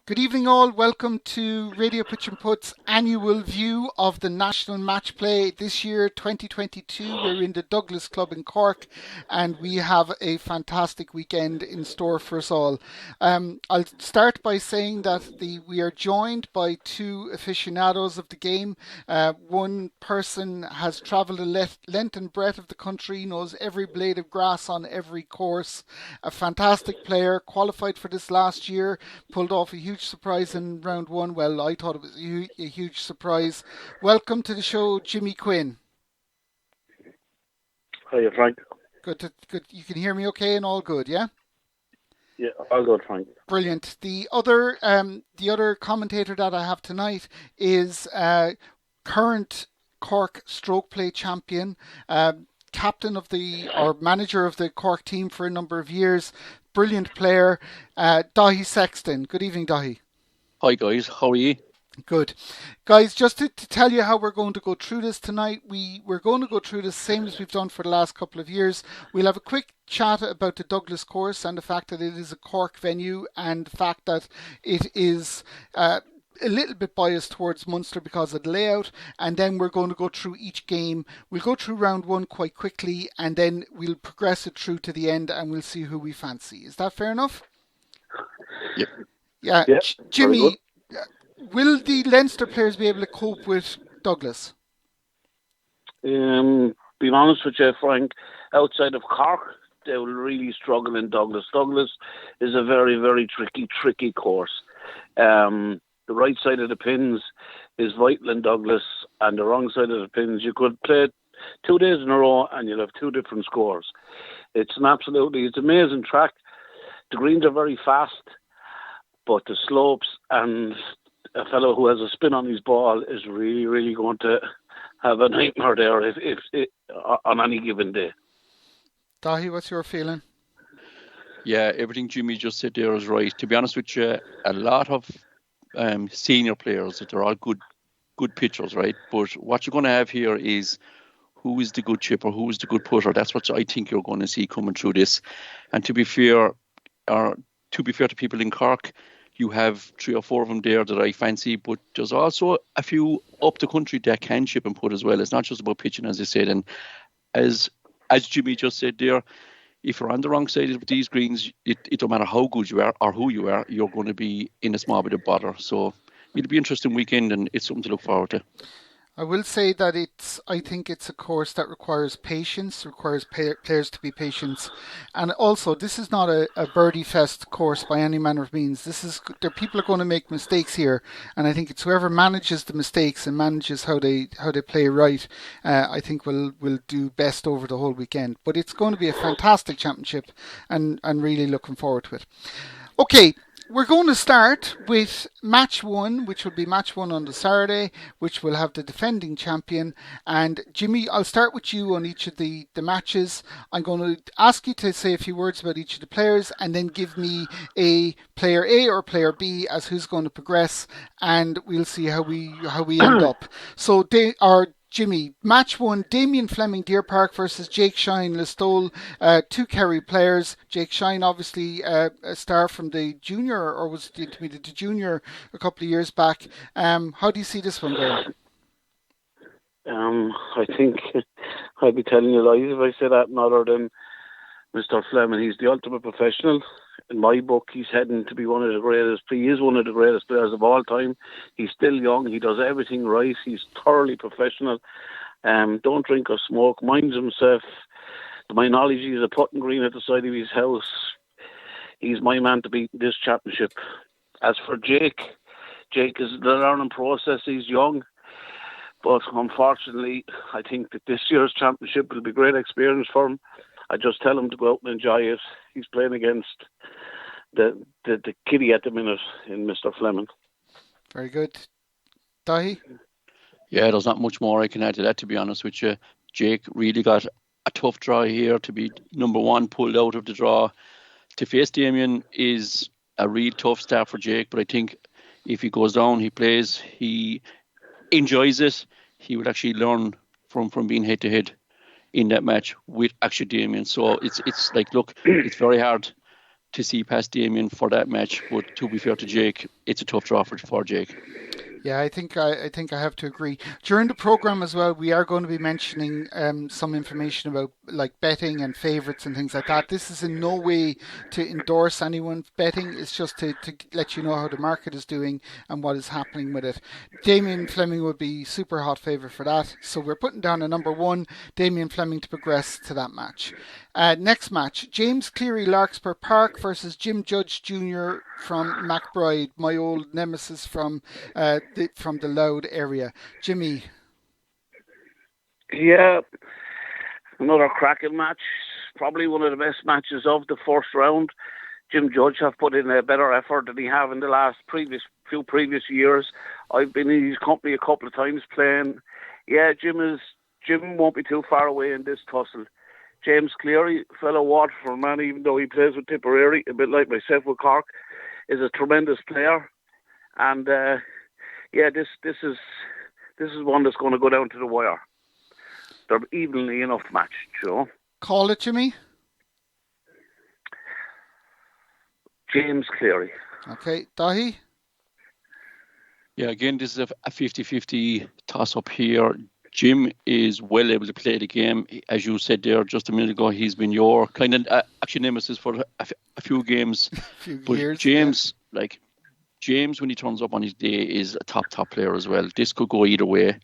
Good evening, all. Welcome to Radio Pitch and Putt's annual view of the National Matchplay this year, 2022. We're in the Douglas Club in Cork, and we have a fantastic weekend in store for us all. I'll start by saying that we are joined by two aficionados of the game. One person has travelled the length and breadth of the country, knows every blade of grass on every course. A fantastic player, qualified for this last year, pulled off a huge surprise in round one. Well, I thought it was a huge surprise. Welcome to the show, Jimmy Quinn. Hiya, Frank. Good. You can hear me okay and all good, yeah? Yeah, all good, Frank. Brilliant. The other commentator that I have tonight is current Cork stroke play champion, captain of or manager of the Cork team for a number of years. Brilliant player, Dahi Sexton. Good evening, Dahi. Hi guys, how are you? Good. Guys, just to tell you how we're going to go through this tonight, we're going to go through the same as we've done for the last couple of years. We'll have a quick chat about the Douglas course and the fact that it is a Cork venue and the fact that it is a little bit biased towards Munster because of the layout, and then we're going to go through each game. We'll go through round one quite quickly, and then we'll progress it through to the end, and we'll see who we fancy. Is that fair enough? Yep. Yeah. Yep. Jimmy, will the Leinster players be able to cope with Douglas? Being honest with you, Frank, outside of Cork, they will really struggle in Douglas. Douglas is a very, very tricky course. The right side of the pins is vital in Douglas, and the wrong side of the pins, you could play 2 days in a row and you'll have two different scores. It's an amazing track. The greens are very fast, but the slopes and a fellow who has a spin on his ball is really, really going to have a nightmare there if on any given day. Dahi, what's your feeling? Yeah, everything Jimmy just said there is right. To be honest with you, a lot of senior players, they're all good pitchers, right? But what you're going to have here is who is the good chipper, who is the good putter. That's what I think you're going to see coming through this. And to be fair to people in Cork, you have 3 or 4 of them there that I fancy, but there's also a few up the country that can chip and putt as well. It's not just about pitching, as I said. And as Jimmy just said there, if you're on the wrong side of these greens, it don't matter how good you are or who you are, you're going to be in a small bit of bother. So it'll be an interesting weekend, and it's something to look forward to. I will say that I think it's a course that requires patience, requires players to be patient. And also, this is not a birdie fest course by any manner of means. People are going to make mistakes here. And I think it's whoever manages the mistakes and manages how they play right, I think will do best over the whole weekend. But it's going to be a fantastic championship, and really looking forward to it. Okay. We're going to start with match one, which will be match one on the Saturday, which will have the defending champion. And Jimmy, I'll start with you on each of the matches. I'm going to ask you to say a few words about each of the players and then give me a player A or player B as who's going to progress, and we'll see how we end up. So Jimmy, match one, Damien Fleming, Deer Park versus Jake Shine, Listowel, 2 Kerry players. Jake Shine, obviously a star from the junior, or was it the intermediate to junior a couple of years back. How do you see this one going? I think I'd be telling you lies if I say that, other than Mr. Fleming. He's the ultimate professional. In my book, he's heading to be one of the greatest. He is one of the greatest players of all time. He's still young. He does everything right. He's thoroughly professional. Don't drink or smoke. Minds himself. To my knowledge, he's a putting green at the side of his house. He's my man to beat this championship. As for Jake is the learning process. He's young. But unfortunately, I think that this year's championship will be a great experience for him. I just tell him to go out and enjoy it. He's playing against the kiddie at the minute in Mr. Fleming. Very good. Dahi? Yeah, there's not much more I can add to that, to be honest with you. Jake really got a tough draw here to be number one, pulled out of the draw. To face Damien is a real tough start for Jake, but I think if he goes down, he plays, he enjoys it, he would actually learn from being head-to-head in that match with actually Damien. So it's like, look, it's very hard to see past Damien for that match, but to be fair to Jake, it's a tough draw for Jake. Yeah, I think I have to agree. During the program as well, we are going to be mentioning some information about like betting and favourites and things like that. This is in no way to endorse anyone's betting. It's just to let you know how the market is doing and what is happening with it. Damien Fleming would be super hot favourite for that. So we're putting down a number 1, Damien Fleming, to progress to that match. Next match, James Cleary, Larkspur Park versus Jim Judge Jr. from McBride, my old nemesis from the Loud area. Jimmy. Yeah, another cracking match. Probably one of the best matches of the first round. Jim Judge have put in a better effort than he have in the last few previous years. I've been in his company a couple of times playing. Yeah, Jim won't be too far away in this tussle. James Cleary, fellow Waterford man, even though he plays with Tipperary, a bit like myself with Cork, is a tremendous player. And this is one that's going to go down to the wire. They're evenly enough matched, you know. Call it, Jimmy. James Cleary. Okay, Dahi? Yeah, again, this is a 50-50 toss-up here. Jim is well able to play the game. As you said there just a minute ago, he's been your kind of actually nemesis for a few games. But years, James, James, when he turns up on his day, is a top player as well. This could go either way.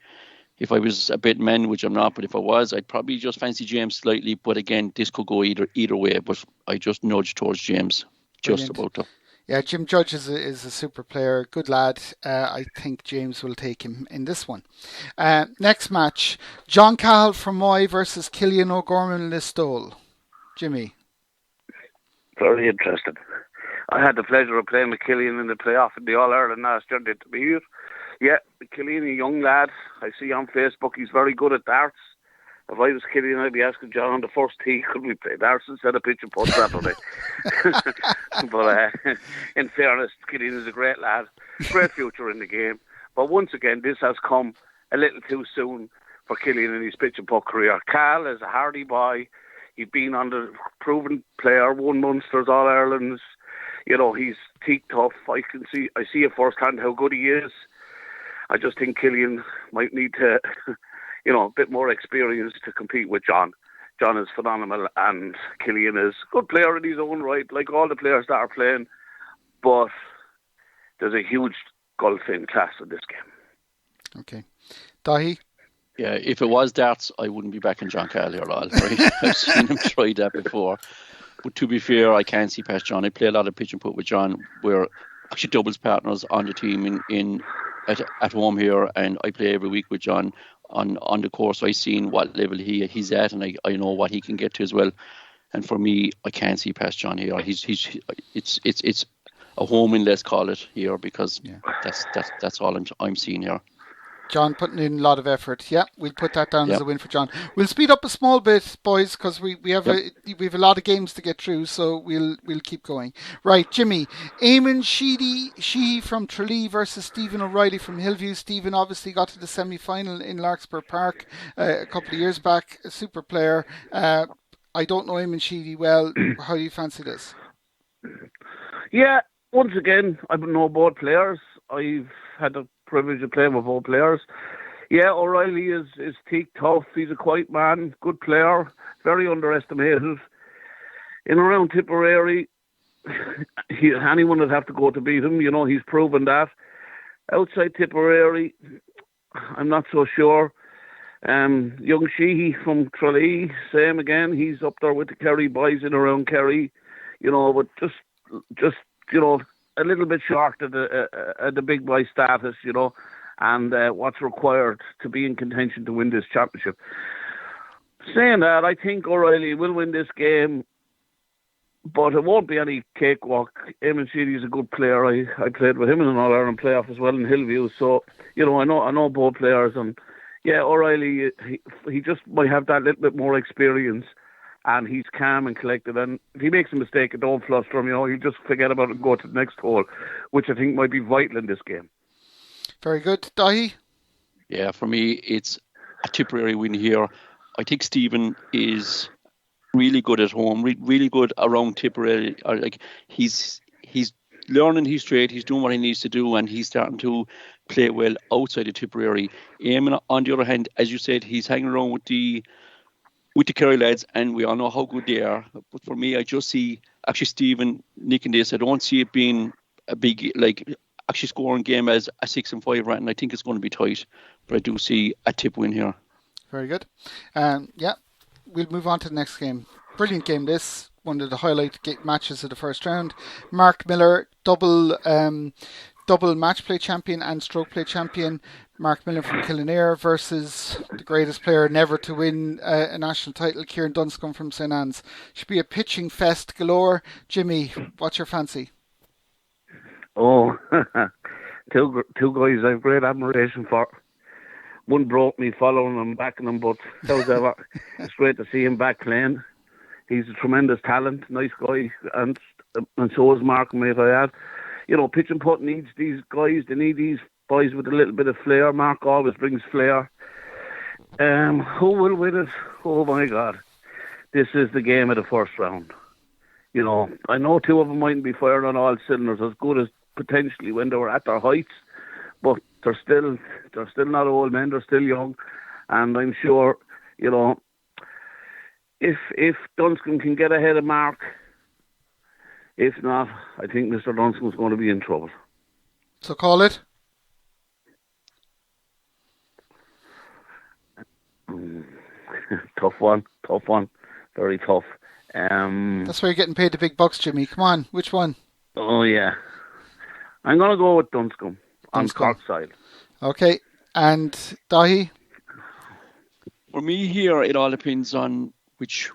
If I was a bet man, which I'm not, but if I was, I'd probably just fancy James slightly. But again, this could go either way. But I just nudge towards James. Just about to. Yeah, Jim Judge is a super player, good lad. I think James will take him in this one. Next match, John Cahill from Moy versus Killian O'Gorman Listowel. Jimmy. Very interesting. I had the pleasure of playing with Killian in the playoff in the All-Ireland last year. To be here. Yeah, Killian, a young lad. I see on Facebook he's very good at darts. If I was Killian, I'd be asking John on the first tee, could we play darts instead of pitch and putt Saturday? But in fairness, Killian is a great lad. Great future in the game. But once again, this has come a little too soon for Killian in his pitch and putt career. Cal is a hardy boy. He's been on the proven player, won Munsters, All-Irelands. You know, he's teak tough. I see it firsthand how good he is. I just think Killian might need to... a bit more experience to compete with John. John is phenomenal, and Killian is a good player in his own right, like all the players that are playing. But there's a huge gulf in class in this game. Okay. Dahi? Yeah, if it was darts, I wouldn't be backing John Cahill here at all. Right? I've seen him try that before. But to be fair, I can't see past John. I play a lot of pitch and putt with John. We're actually doubles partners on the team at home here, and I play every week with John on the course. So I've seen what level he's at, and I know what he can get to as well. And for me, I can't see past John here. It's a home in, let's call it here, because that's all I'm seeing here. John putting in a lot of effort. Yeah, we'll put that down as a win for John. We'll speed up a small bit, boys, because we have a lot of games to get through, so we'll keep going. Right, Jimmy. Eamon Sheedy from Tralee versus Stephen OReilly from Hillview. Stephen obviously got to the semi-final in Larkspur Park a couple of years back. A super player. I don't know Eamon Sheedy well. How do you fancy this? Yeah, once again, I know both players. I've had the privilege of playing with both players. Yeah, OReilly is teak tough. He's a quiet man, good player, very underestimated. In around Tipperary, anyone would have to go to beat him. You know, he's proven that. Outside Tipperary, I'm not so sure. Young Sheehy from Tralee, same again. He's up there with the Kerry boys in around Kerry. You know, but just a little bit short of the big boy status, you know, and what's required to be in contention to win this championship. Saying that, I think OReilly will win this game, but it won't be any cakewalk. Eamon Sheedy is a good player. I played with him in an All-Ireland playoff as well in Hillview, so, you know, I know both players, and yeah, OReilly, he just might have that little bit more experience. And he's calm and collected. And if he makes a mistake, it don't fluster him. You know, he'll just forget about it and go to the next hole, which I think might be vital in this game. Very good. Dahi? Yeah, for me, it's a Tipperary win here. I think Stephen is really good at home, really good around Tipperary. Like he's learning his trade, he's doing what he needs to do, and he's starting to play well outside of Tipperary. Eamon, on the other hand, as you said, he's hanging around with the Kerry lads, and we all know how good they are. But for me, I just see actually Stephen nicking this. I don't see it being a big, actually scoring game as a 6-5 right, and I think it's going to be tight. But I do see a Tip win here. Very good. We'll move on to the next game. Brilliant game this. One of the highlight matches of the first round. Mark Miller, double match play champion and stroke play champion. Mark Miller from Killenair versus the greatest player never to win a national title, Kieran Dunscombe from St Anne's. Should be a pitching fest galore. Jimmy, what's your fancy? Oh, two guys I've great admiration for. One broke me following him, backing him, but however, it's great to see him back playing. He's a tremendous talent, nice guy, and so is Mark, may I add. You know, pitch and putt needs these guys. They need these boys with a little bit of flair. Mark always brings flair. Who will win it? Oh my God. This is the game of the first round. You know, I know two of them mightn't be firing on all cylinders as good as potentially when they were at their heights, but they're still not old men, they're still young, and I'm sure, you know, if Dunscombe can get ahead of Mark, if not, I think Mr. Dunscombe's going to be in trouble. So call it? Tough one, very tough. That's why you're getting paid the big bucks, Jimmy. Come on, which one? Oh yeah, I'm going to go with Dunscombe on Cork side. Okay, and Dahi? For me here, it all depends on which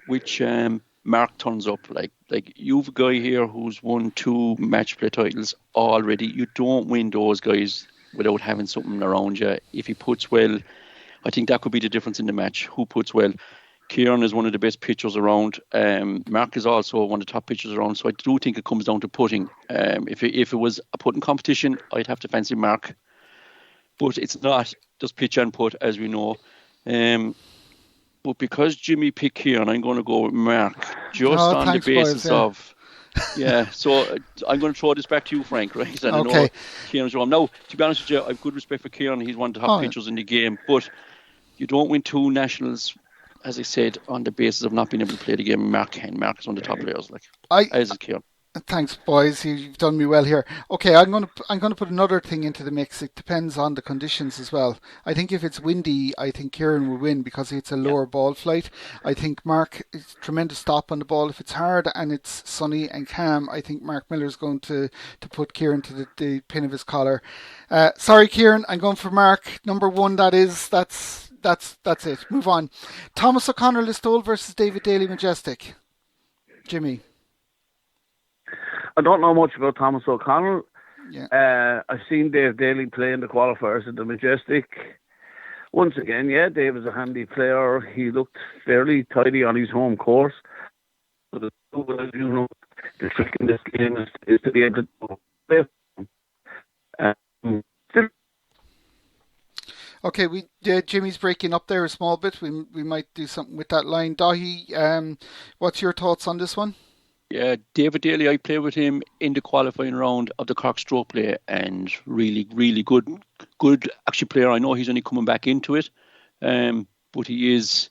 Mark turns up. Like you've a guy here who's won 2 match play titles already. You don't win those guys without having something around you. If he puts well, I think that could be the difference in the match. Who puts well? Kieran is one of the best pitchers around. Mark is also one of the top pitchers around. So I do think it comes down to putting. If it was a putting competition, I'd have to fancy Mark. But it's not just pitch and put, as we know. But because Jimmy picked Kieran, I'm going to go with Mark. Just on the basis of... Yeah, so I'm going to throw this back to you, Frank, right? And okay. I know Kieran's wrong. Now, to be honest with you, I have good respect for Kieran. He's one of the top pitchers in the game. But you don't win 2 nationals, as I said, on the basis of not being able to play the game. Mark can. Mark is one of the top players, as is Kieran. Thanks, boys. You've done me well here. Okay, I'm going to put another thing into the mix. It depends on the conditions as well. I think if it's windy, I think Kieran will win because it's a lower ball flight. I think Mark is tremendous stop on the ball. If it's hard and it's sunny and calm, I think Mark Miller is going to put Kieran to the pin of his collar. Sorry, Kieran, I'm going for Mark. Number 1, that's it. Move on. Thomas O'Connor Listowel versus David Daly Majestic. Jimmy. I don't know much about Thomas O'Connell. Yeah. I've seen Dave Daly play in the qualifiers at the Majestic. Once again, Dave is a handy player. He looked fairly tidy on his home course. But you know, the trick in this game is to be able to play. Okay, Jimmy's breaking up there a small bit. We might do something with that line. Dahi, what's your thoughts on this one? Yeah, David Daly, I played with him in the qualifying round of the Cork stroke play, and really, really good actually player. I know he's only coming back into it, but he's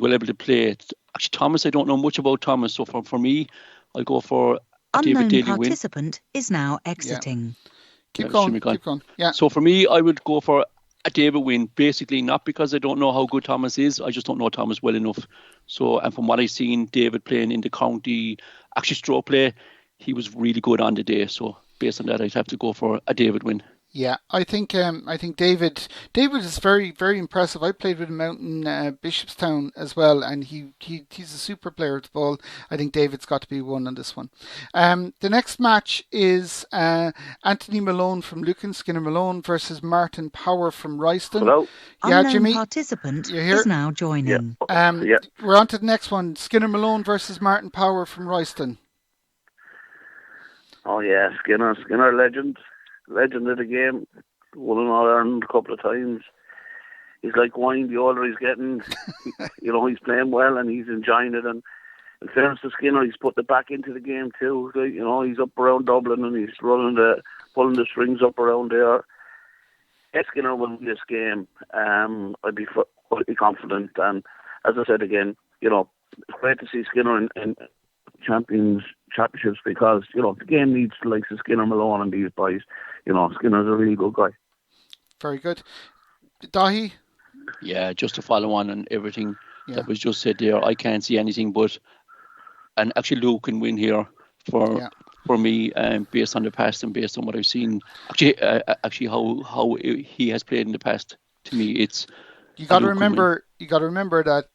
well able to play. Actually, Thomas, I don't know much about Thomas, so for me, I'll go for a David Daly win. Unknown participant is now exiting. Yeah. Keep going. Yeah. So for me, I would go for a David win, basically not because I don't know how good Thomas is. I just don't know Thomas well enough. So, and from what I've seen David playing in the county, actually stroke play, he was really good on the day. So based on that, I'd have to go for a David win. Yeah, I think David is very, very impressive. I played with him out in Bishopstown as well, and he's a super player at the ball. I think David's got to be one on this one. The next match is Anthony Malone from Lucan, Skinner Malone versus Martin Power from Royston. Hello. Yeah, Unknown Jimmy. Participant You're here? is now joining. Yeah. We're on to the next one. Skinner Malone versus Martin Power from Royston. Oh yeah, Skinner legend of the game, won an All-Ireland a couple of times. He's like wine, the older he's getting, you know, he's playing well and he's enjoying it, and in fairness to Skinner, he's put it back into the game too. He's up around Dublin and he's pulling the strings up around there. If Skinner will win this game, I'd be quite confident. And as I said again, it's great to see Skinner in championships because, the game needs the likes of Skinner, Malone and these boys. Skinner's a really good guy. Very good. Dahi? Yeah, just to follow on and everything that was just said there, I can't see anything but, and actually Luke can win here for me, based on the past and based on what I've seen. Actually, how he has played in the past. To me, it's you got to remember that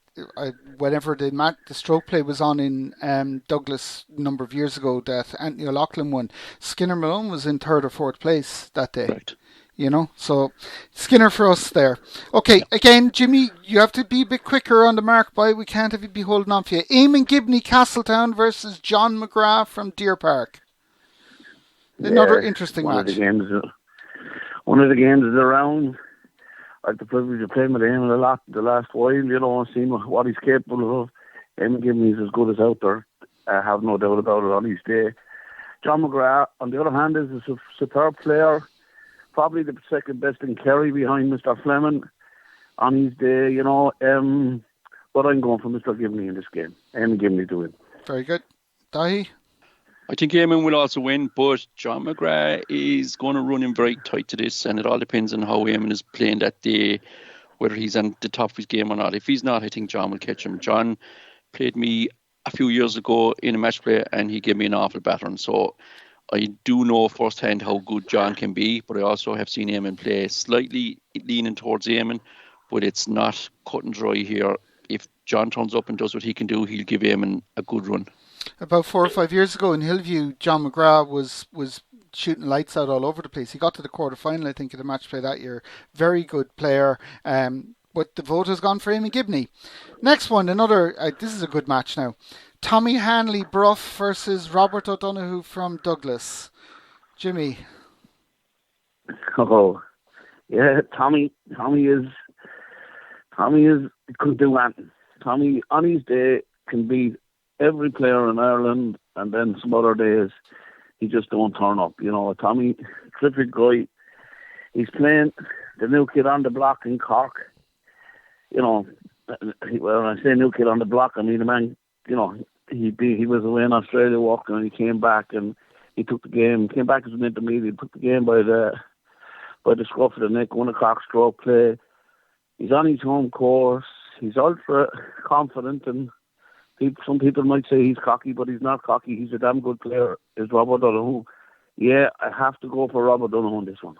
whenever the stroke play was on in Douglas a number of years ago, that Anthony O'Loughlin won. Skinner Malone was in third or fourth place that day. Right. So Skinner for us there. Okay, again, Jimmy, you have to be a bit quicker on the mark, boy. We can't have you be holding on for you. Eamon Gibney, Castletown versus John McGrath from Deer Park. Another interesting match. One of the games is around. I had the privilege of playing with Eamon a lot the last while, and seeing what he's capable of. Eamon Gibney is as good as out there. I have no doubt about it on his day. John McGrath, on the other hand, is a superb player. Probably the second best in Kerry behind Mr. Fleming on his day, but I'm going for Mr. Gibney in this game. Eamon Gibney to win. Very good. Dahi? I think Eamon will also win, but John McGrath is going to run him very tight to this, and it all depends on how Eamon is playing that day, whether he's on the top of his game or not. If he's not, I think John will catch him. John played me a few years ago in a match play, and he gave me an awful battering, so I do know firsthand how good John can be, but I also have seen Eamon play slightly leaning towards Eamon, but it's not cut and dry here. If John turns up and does what he can do, he'll give Eamon a good run. About 4 or 5 years ago in Hillview, John McGrath was shooting lights out all over the place. He got to the quarter-final, I think, of the match play that year. Very good player, but the vote has gone for Eamon Gibney. Next one, this is a good match now. Tommy Hanley Brough versus Robert O'Donoghue from Douglas. Jimmy. Oh, yeah, Tommy could do anything. Tommy on his day can beat every player in Ireland, and then some other days he just don't turn up. Tommy, terrific guy. He's playing the new kid on the block in Cork. When I say new kid on the block, I mean the man. He was away in Australia walking, and he came back and he took the game. Came back as an intermediate, took the game by the scruff of the neck, 1 o'clock stroke play. He's on his home course. He's ultra confident, and some people might say he's cocky, but he's not cocky. He's a damn good player. Is Robert O'Donoghue? Yeah, I have to go for Robert O'Donoghue on this one.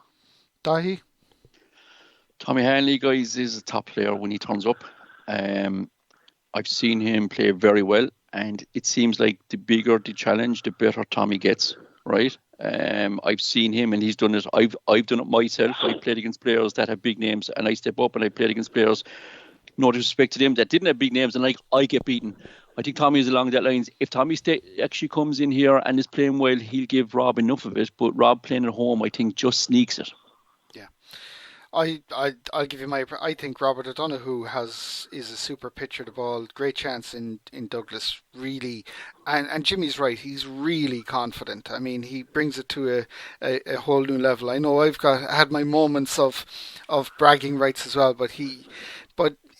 Dahi? Tommy Hanley, guys, is a top player when he turns up. I've seen him play very well, and it seems like the bigger the challenge, the better Tommy gets, right? I've seen him, and he's done it. I've done it myself. I've played against players that have big names, and I step up and I played against players, no disrespect to them, that didn't have big names, and I get beaten. I think Tommy is along that lines. If Tommy actually comes in here and is playing well, he'll give Rob enough of it, but Rob playing at home, I think, just sneaks it. I'll give you I think Robert O'Donoghue is a super pitcher the ball, great chance in Douglas, really, and Jimmy's right, he's really confident. I mean, he brings it to a whole new level. I know I've had my moments of bragging rights as well, but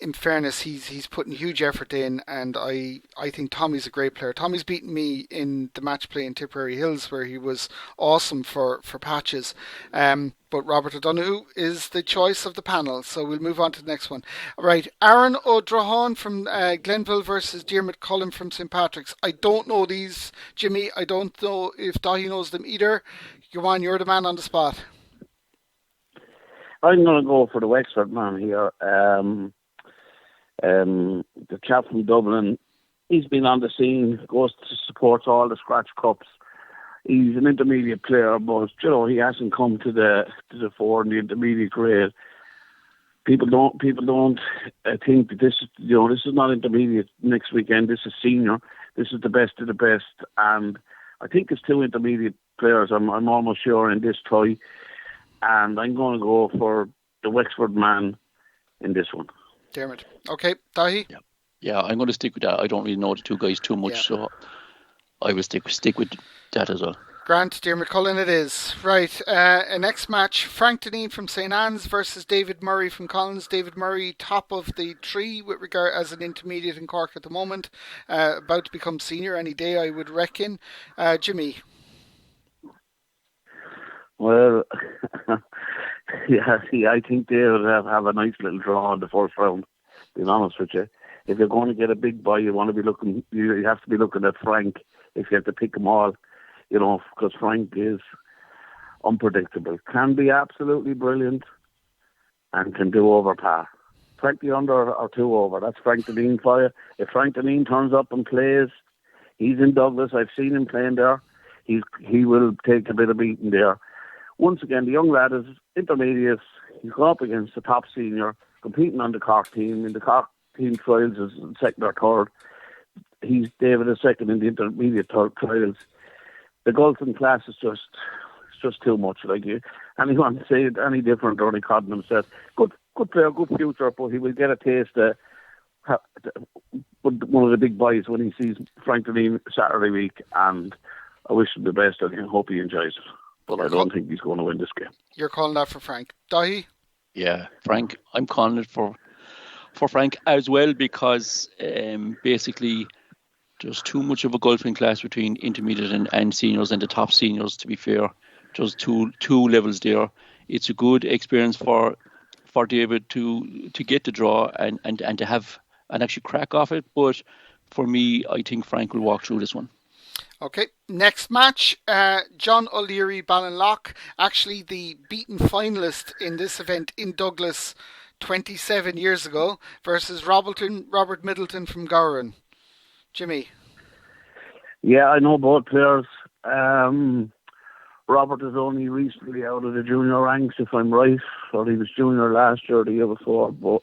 in fairness, he's putting huge effort in, and I think Tommy's a great player. Tommy's beaten me in the match play in Tipperary Hills, where he was awesome for patches. But Robert O'Donoghue is the choice of the panel, so we'll move on to the next one. All right, Aaron Odrahan from Glenville versus Diarmuid Cullen from St. Patrick's. I don't know these, Jimmy. I don't know if Dahi knows them either. Go on, you're the man on the spot. I'm going to go for the Wexford man here. The chap from Dublin, he's been on the scene, goes to support all the scratch cups. He's an intermediate player, but he hasn't come to the fore in the intermediate grade. People don't think that this is not intermediate next weekend. This is senior. This is the best of the best, and I think it's 2 intermediate players. I'm almost sure in this tie, and I'm going to go for the Wexford man in this one. Dermot. Okay, Dahi? Yeah. Yeah, I'm going to stick with that. I don't really know the two guys too much, so I will stick with that as well. Grant, dear McCullen, it is. Right, next match, Frank Deneen from St. Anne's versus David Murray from Collins. David Murray, top of the tree with regard as an intermediate in Cork at the moment, about to become senior any day, I would reckon. Jimmy? Well, I think they would have a nice little draw in the first round, being honest with you. If you're going to get a big boy, you have to be looking at Frank if you have to pick them all. Because Frank is unpredictable. Can be absolutely brilliant and can do over par. 20 under or 2 over. That's Frank Deneen for you. If Frank Deneen turns up and plays, he's in Douglas. I've seen him playing there. He will take a bit of beating there. Once again, the young lad is intermediate. He's gone up against the top senior, competing on the Cork team. In the Cork team trials is second or third. David is second in the intermediate trials. The golfing class is just too much. Anyone to say it any different, or Cunningham said, good player, good future, but he will get a taste one of the big boys when he sees Frank Deneen Saturday week, and I wish him the best and I hope he enjoys it. But I don't think he's going to win this game. You're calling that for Frank. Dahi? Yeah, Frank. I'm calling it for Frank as well, because basically there's too much of a golfing class between intermediate and seniors, and the top seniors, to be fair. There's two levels there. It's a good experience for David to get the draw and to have and actually crack off it. But for me, I think Frank will walk through this one. Okay, next match, John OLeary Ballinlough, actually the beaten finalist in this event in Douglas 27 years ago, versus Robert Middleton from Gowran. Jimmy? Yeah, I know both players. Robert is only recently out of the junior ranks, if I'm right, or he was junior last year or the year before, but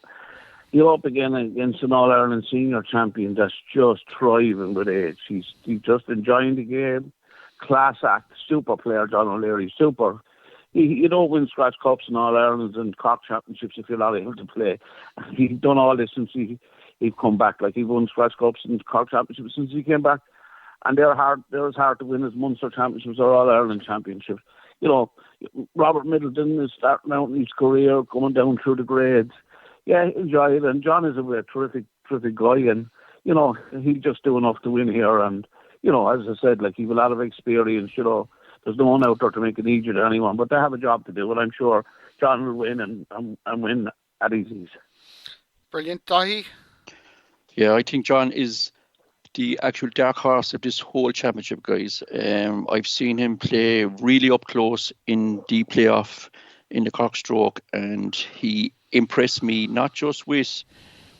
you're up again against an All-Ireland senior champion that's just thriving with age. He's just enjoying the game. Class act, super player, John OLeary, super. You don't win scratch cups and All-Irelands and Cork championships if you're not able to play. He's done all this since he'd come back. He won scratch cups and Cork championships since he came back. And they're as hard to win as Munster championships or All-Ireland championships. Robert Middleton is starting out in his career, going down through the grades. Yeah, enjoy it. And John is a terrific guy, and he'll just do enough to win here. And as I said, he's a lot of experience. There's no one out there to make it easier to anyone, but they have a job to do, and I'm sure John will win and win at his ease. Brilliant, Dahi. Yeah, I think John is the actual dark horse of this whole championship, guys. I've seen him play really up close in the playoff in the Cork Stroke, and he impressed me not just with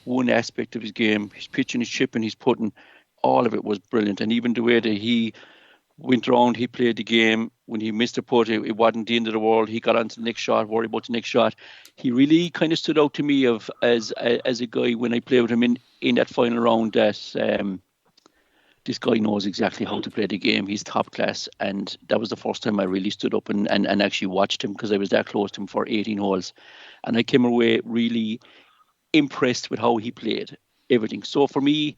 one aspect of his game. His pitching, his chipping, his putting, all of it was brilliant. And even the way that he went around, he played the game. When he missed a putt, it wasn't the end of the world. He got on to the next shot, worried about the next shot. He really kind of stood out to me as a guy when I played with him in that final round, that this guy knows exactly how to play the game. He's top class, and that was the first time I really stood up and actually watched him, because I was that close to him for 18 holes. And I came away really impressed with how he played everything. So for me,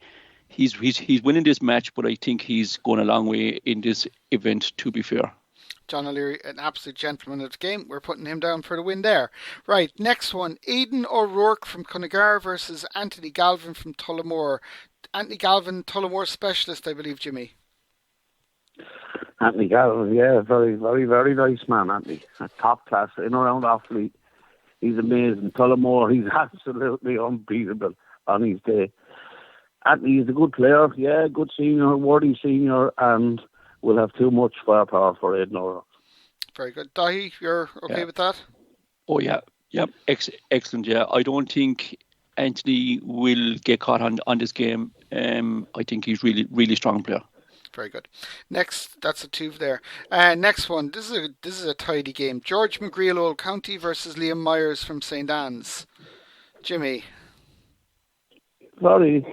he's winning this match, but I think he's going a long way in this event, to be fair. John OLeary, an absolute gentleman of the game. We're putting him down for the win there. Right, next one. Aidan O'Rourke from Cunningham versus Anthony Galvin from Tullamore. Anthony Galvin, Tullamore specialist, I believe, Jimmy. Anthony Galvin, yeah, very, very, very nice man, Anthony. A top class, in around Offaly. He's amazing. Tullamore, he's absolutely unbeatable on his day. Anthony is a good player, yeah, good senior, worthy senior, and will have too much firepower for Aidan O'Rourke. Very good. Dahi, you're okay with that? Oh, yeah. Yep. Excellent, yeah. I don't think Anthony will get caught on this game. I think he's really, really strong player. Very good. Next, that's a two there. Next one. This is a tidy game. George McGreal Old County versus Liam Myers from St. Anne's. Jimmy. Very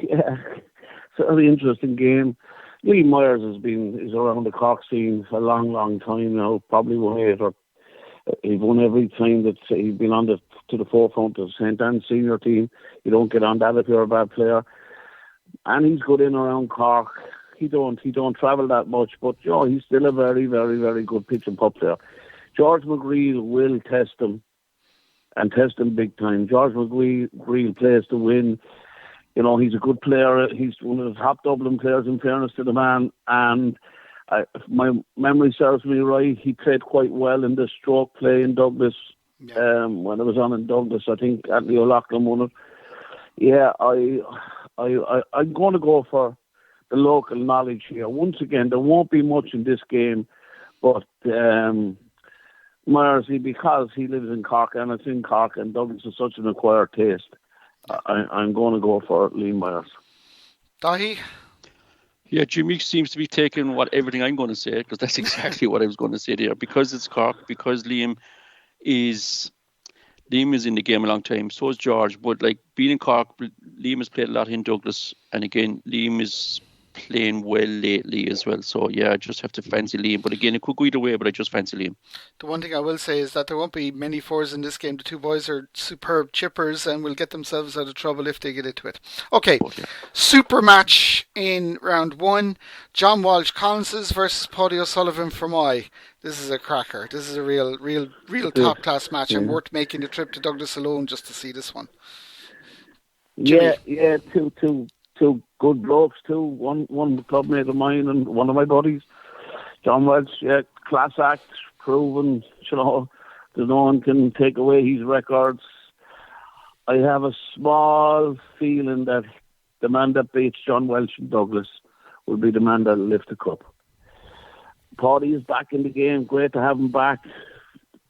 interesting game. Liam Myers is around the Cork scene for a long, long time now. Probably he's won every time that he's been on to the forefront of St. Anne's senior team. You don't get on that if you're a bad player. and he's good in around Cork. He don't travel that much, but he's still a very, very, very good pitch and putt player. George McGreal will test him, and test him big time. George McGreal plays to win. He's a good player. He's one of the top Dublin players, in fairness to the man. And if my memory serves me right, he played quite well in the stroke play in Douglas. Yeah. When I was on in Douglas, I think Anthony O'Loughlin won it. Yeah, I'm going to go for the local knowledge here. Once again, there won't be much in this game, but Myers, because he lives in Cork and it's in Cork and Douglas is such an acquired taste, I'm going to go for Liam Myers. Dahi? Yeah, Jimmy seems to be taking everything I'm going to say, because that's exactly what I was going to say there. Because it's Cork, because Liam is in the game a long time, so is George. But being in Cork, Liam has played a lot in Douglas, and again, Liam is playing well lately as well. So yeah, I just have to fancy Liam. But again, it could go either way, but I just fancy Liam. The one thing I will say is that there won't be many fours in this game. The two boys are superb chippers and will get themselves out of trouble if they get into it. Okay, super match in round 1. John Walsh Collinses versus Paddy O'Sullivan from OI. This is a cracker. This is a real top class match, and worth making the trip to Douglas alone just to see this one. Jimmy. Yeah, two good blokes too. One club mate of mine and one of my buddies, John Welch. Yeah, class act, proven. There's no one can take away his records. I have a small feeling that the man that beats John Welch in Douglas will be the man that will lift the cup. Paddy is back in the game. Great to have him back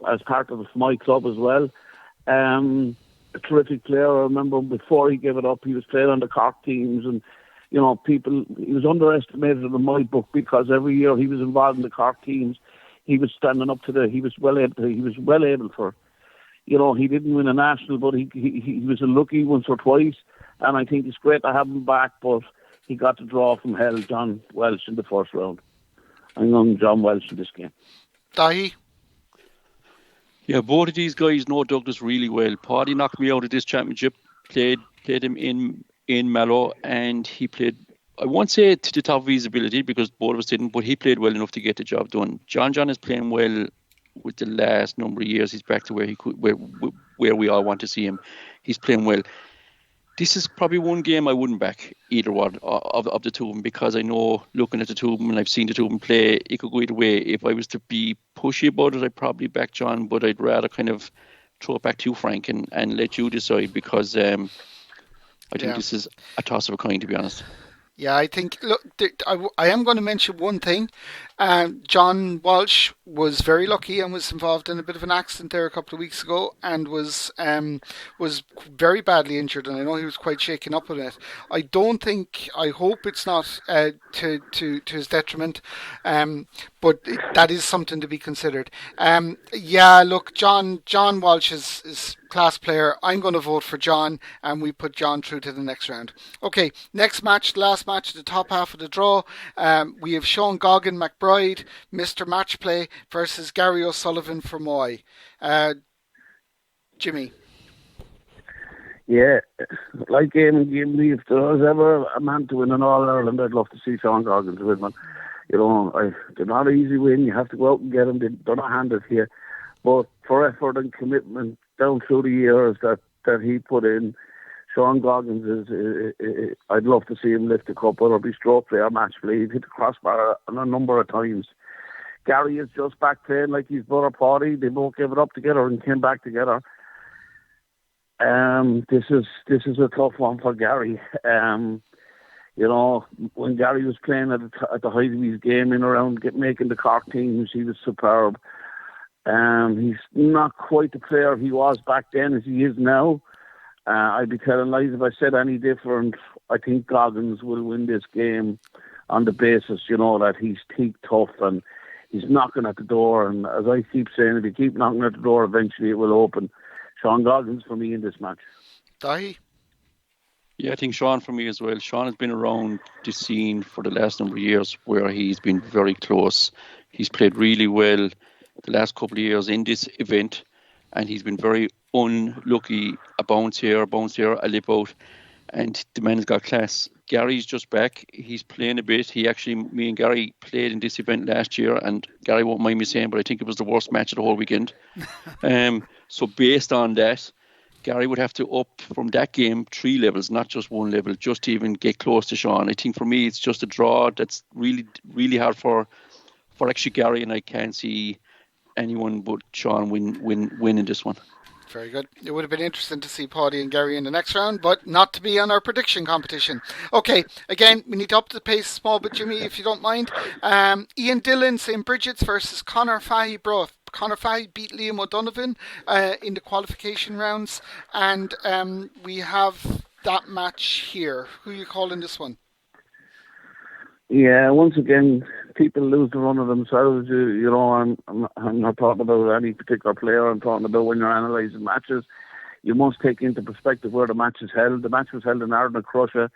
as part of my club as well. A terrific player. I remember before he gave it up, he was playing on the Cork teams, and he was underestimated in my book because every year he was involved in the Cork teams, he was standing up to he was well able for. He didn't win a national, but he was a lucky once or twice, and I think it's great to have him back. But he got to draw from hell, John Welsh, in the first round. I'm going John Welsh in this game. Dahi? Yeah, both of these guys know Douglas really well. Paddy knocked me out of this championship, played him in Mallow, and he played, I won't say to the top of his ability because both of us didn't, but he played well enough to get the job done. John is playing well with the last number of years. He's back to where we all want to see him. He's playing well. This is probably one game I wouldn't back either one of the two of them, because I know, looking at the two of them, and I've seen the two of them play, it could go either way. If I was to be pushy about it, I'd probably back John, but I'd rather kind of throw it back to you, Frank, and let you decide, because I think this is a toss of a coin, to be honest. Yeah, I think, look, I am going to mention one thing. John Walsh was very lucky and was involved in a bit of an accident there a couple of weeks ago, and was very badly injured, and I know he was quite shaken up on it. I hope it's not to his detriment, but that is something to be considered. Look, John Walsh is class player. I'm going to vote for John, and we put John through to the next round. Okay, next match, the last match, the top half of the draw. We have Sean Goggin McBride, Mr. Matchplay, versus Gary O'Sullivan from OI. Jimmy. Yeah, like Eamon, if there was ever a man to win in All Ireland, I'd love to see Sean Goggins win, man. They're not an easy win. You have to go out and get them. They're not handed here. But for effort and commitment down through the years that he put in, Sean Goggins is I'd love to see him lift the cup, whether it be stroke play or match play. He's hit the crossbar a number of times. Gary is just back playing like his brother Paddy. They both gave it up together and came back together. This is a tough one for Gary. When Gary was playing at the height of his game in around making the Cork teams, he was superb. He's not quite the player he was back then as he is now. I'd be telling lies if I said any different. I think Goggins will win this game on the basis, that he's teak tough and he's knocking at the door. And as I keep saying, if you keep knocking at the door, eventually it will open. Sean Goggins for me in this match. Dahi? Yeah, I think Sean for me as well. Sean has been around the scene for the last number of years where he's been very close. He's played really well the last couple of years in this event, and he's been very unlucky. A bounce here, a lip out. and the man's got class. Gary's just back. He's playing a bit. Me and Gary played in this event last year, and Gary won't mind me saying, but I think it was the worst match of the whole weekend. So based on that, Gary would have to up from that game 3 levels, not just 1 level, just to even get close to Sean. I think for me, it's just a draw that's really, really hard for actually Gary, and I can't see anyone but Sean winning this one. Very good. It would have been interesting to see Paddy and Gary in the next round, but not to be on our prediction competition. Okay, again, we need to up the pace a small bit, Jimmy, if you don't mind. Ian Dillon, St. Bridget's versus Conor Fahey Broth. Conor Fahey beat Liam O'Donovan in the qualification rounds, and we have that match here. Who are you calling this one? Yeah, once again, people lose the run of themselves. I'm not talking about any particular player. I'm talking about when you're analysing matches. You must take into perspective where the match is held. The match was held in Ardna, Croatia.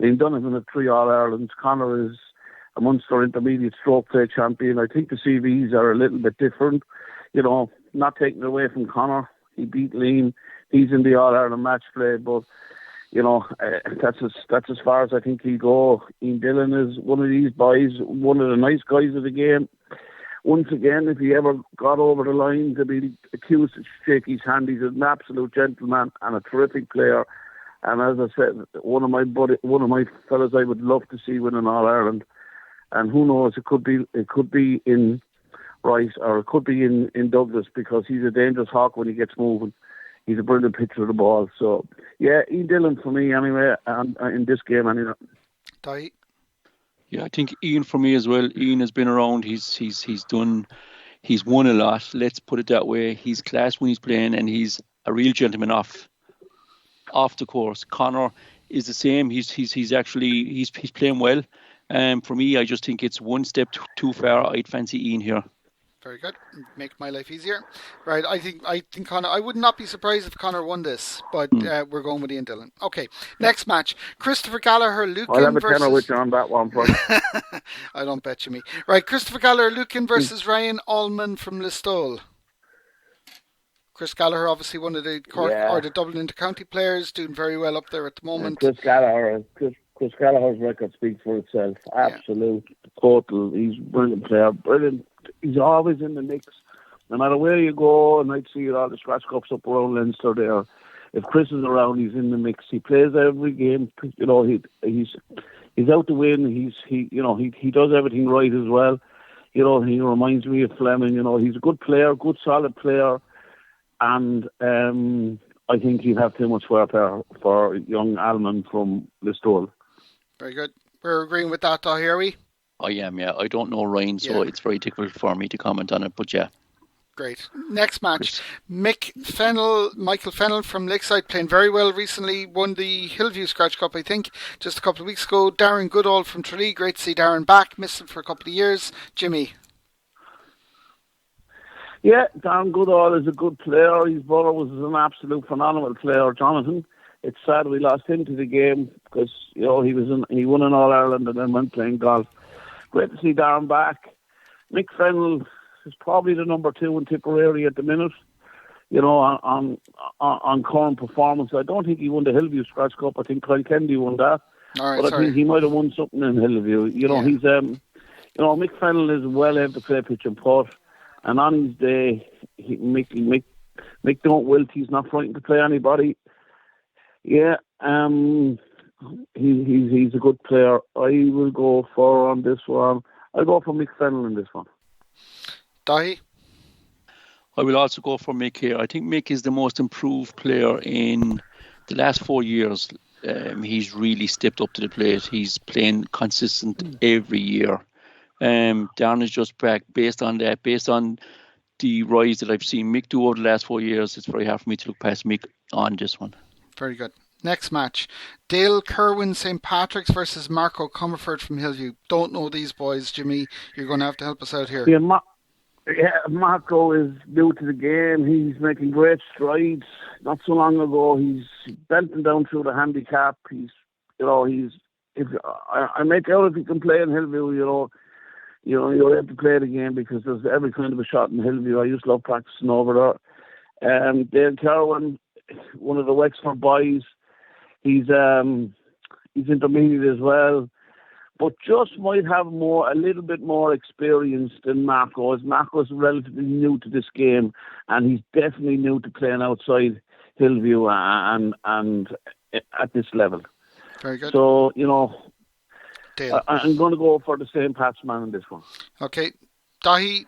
Liam Donovan at 3 All-Irelands. Conor is a Munster intermediate stroke play champion. I think the CVs are a little bit different. Not taking away from Conor. He beat Liam. He's in the All-Ireland match play, but that's as far as I think he'll go. Ian Dillon is one of these boys, one of the nice guys of the game. Once again, if he ever got over the line to be accused to shake his hand, he's an absolute gentleman and a terrific player. And as I said, one of my fellas I would love to see win an All Ireland. And who knows, it could be in Rice or it could be in Douglas, because he's a dangerous hawk when he gets moving. He's a brilliant pitcher of the ball. So, yeah, Ian Dillon for me anyway, and in this game anyway. Daly? Yeah, I think Ian for me as well. Ian has been around. He's won a lot. Let's put it that way. He's class when he's playing, and he's a real gentleman off the course. Conor is the same. He's playing well. For me, I just think it's one step too far. I'd fancy Ian here. Very good. Make my life easier. Right, I think Conor, I would not be surprised if Conor won this, but we're going with Ian Dillon. Okay, next match. Christopher Gallagher, Lucan I'll have a versus... tenner with you on that one, bro. I don't bet you me. Right, Christopher Gallagher, Lucan versus Ryan Allman from Listowel. Chris Gallagher, obviously one of the the Dublin Intercounty players, doing very well up there at the moment. Chris Gallagher's record speaks for itself. Absolute, total. He's a brilliant player. Brilliant. He's always in the mix. No matter where you go, and I'd see all the scratch cups up around Leinster there. If Chris is around, he's in the mix. He plays every game. He's out to win. He does everything right as well. He reminds me of Fleming. He's a good player, good solid player, and I think he'd have too much firepower for young Alman from Listowel. Very good. We're agreeing with that, are we? I am, yeah. I don't know Ryan, so it's very difficult for me to comment on it, but yeah. Great. Next match. Michael Fennell from Lakeside, playing very well recently. Won the Hillview Scratch Cup, I think, just a couple of weeks ago. Darren Goodall from Tralee. Great to see Darren back. Missed him for a couple of years. Jimmy? Yeah, Darren Goodall is a good player. His brother was an absolute phenomenal player, Jonathan. It's sad we lost him to the game because, he won an All-Ireland and then went playing golf. Great to see Darren back. Mick Fennell is probably the number 2 in Tipperary at the minute, on current performance. I don't think he won the Hillview Scratch Cup. I think Kyle Kennedy won that. All right, I think he might have won something in Hillview. He's Mick Fennell is well able to play pitch and putt. And on his day, Mick don't wilt. He's not frightened to play anybody. Yeah, he's a good player. I will go for on this one. I'll go for Mick Fennell in this one. Dahi? I will also go for Mick here. I think Mick is the most improved player in the last 4 years. He's really stepped up to the plate. He's playing consistent every year. Darren is just back. Based on the rise that I've seen Mick do over the last 4 years, it's very hard for me to look past Mick on this one. Very good. Next match. Dale Kerwin St. Patrick's versus Marco Comerford from Hillview. Don't know these boys, Jimmy. You're going to have to help us out here. Marco is new to the game. He's making great strides. Not so long ago, he's belting down through the handicap. I make out if he can play in Hillview, you're able to play the game because there's every kind of a shot in Hillview. I used to love practicing over there. Dale Kerwin, one of the Wexford boys, He's intermediate as well, but just might have a little bit more experience than Marco. As Marco's relatively new to this game, and he's definitely new to playing outside Hillview and at this level. Very good. So, Dale. I'm going to go for the same Patsman in this one. Okay. Dahi?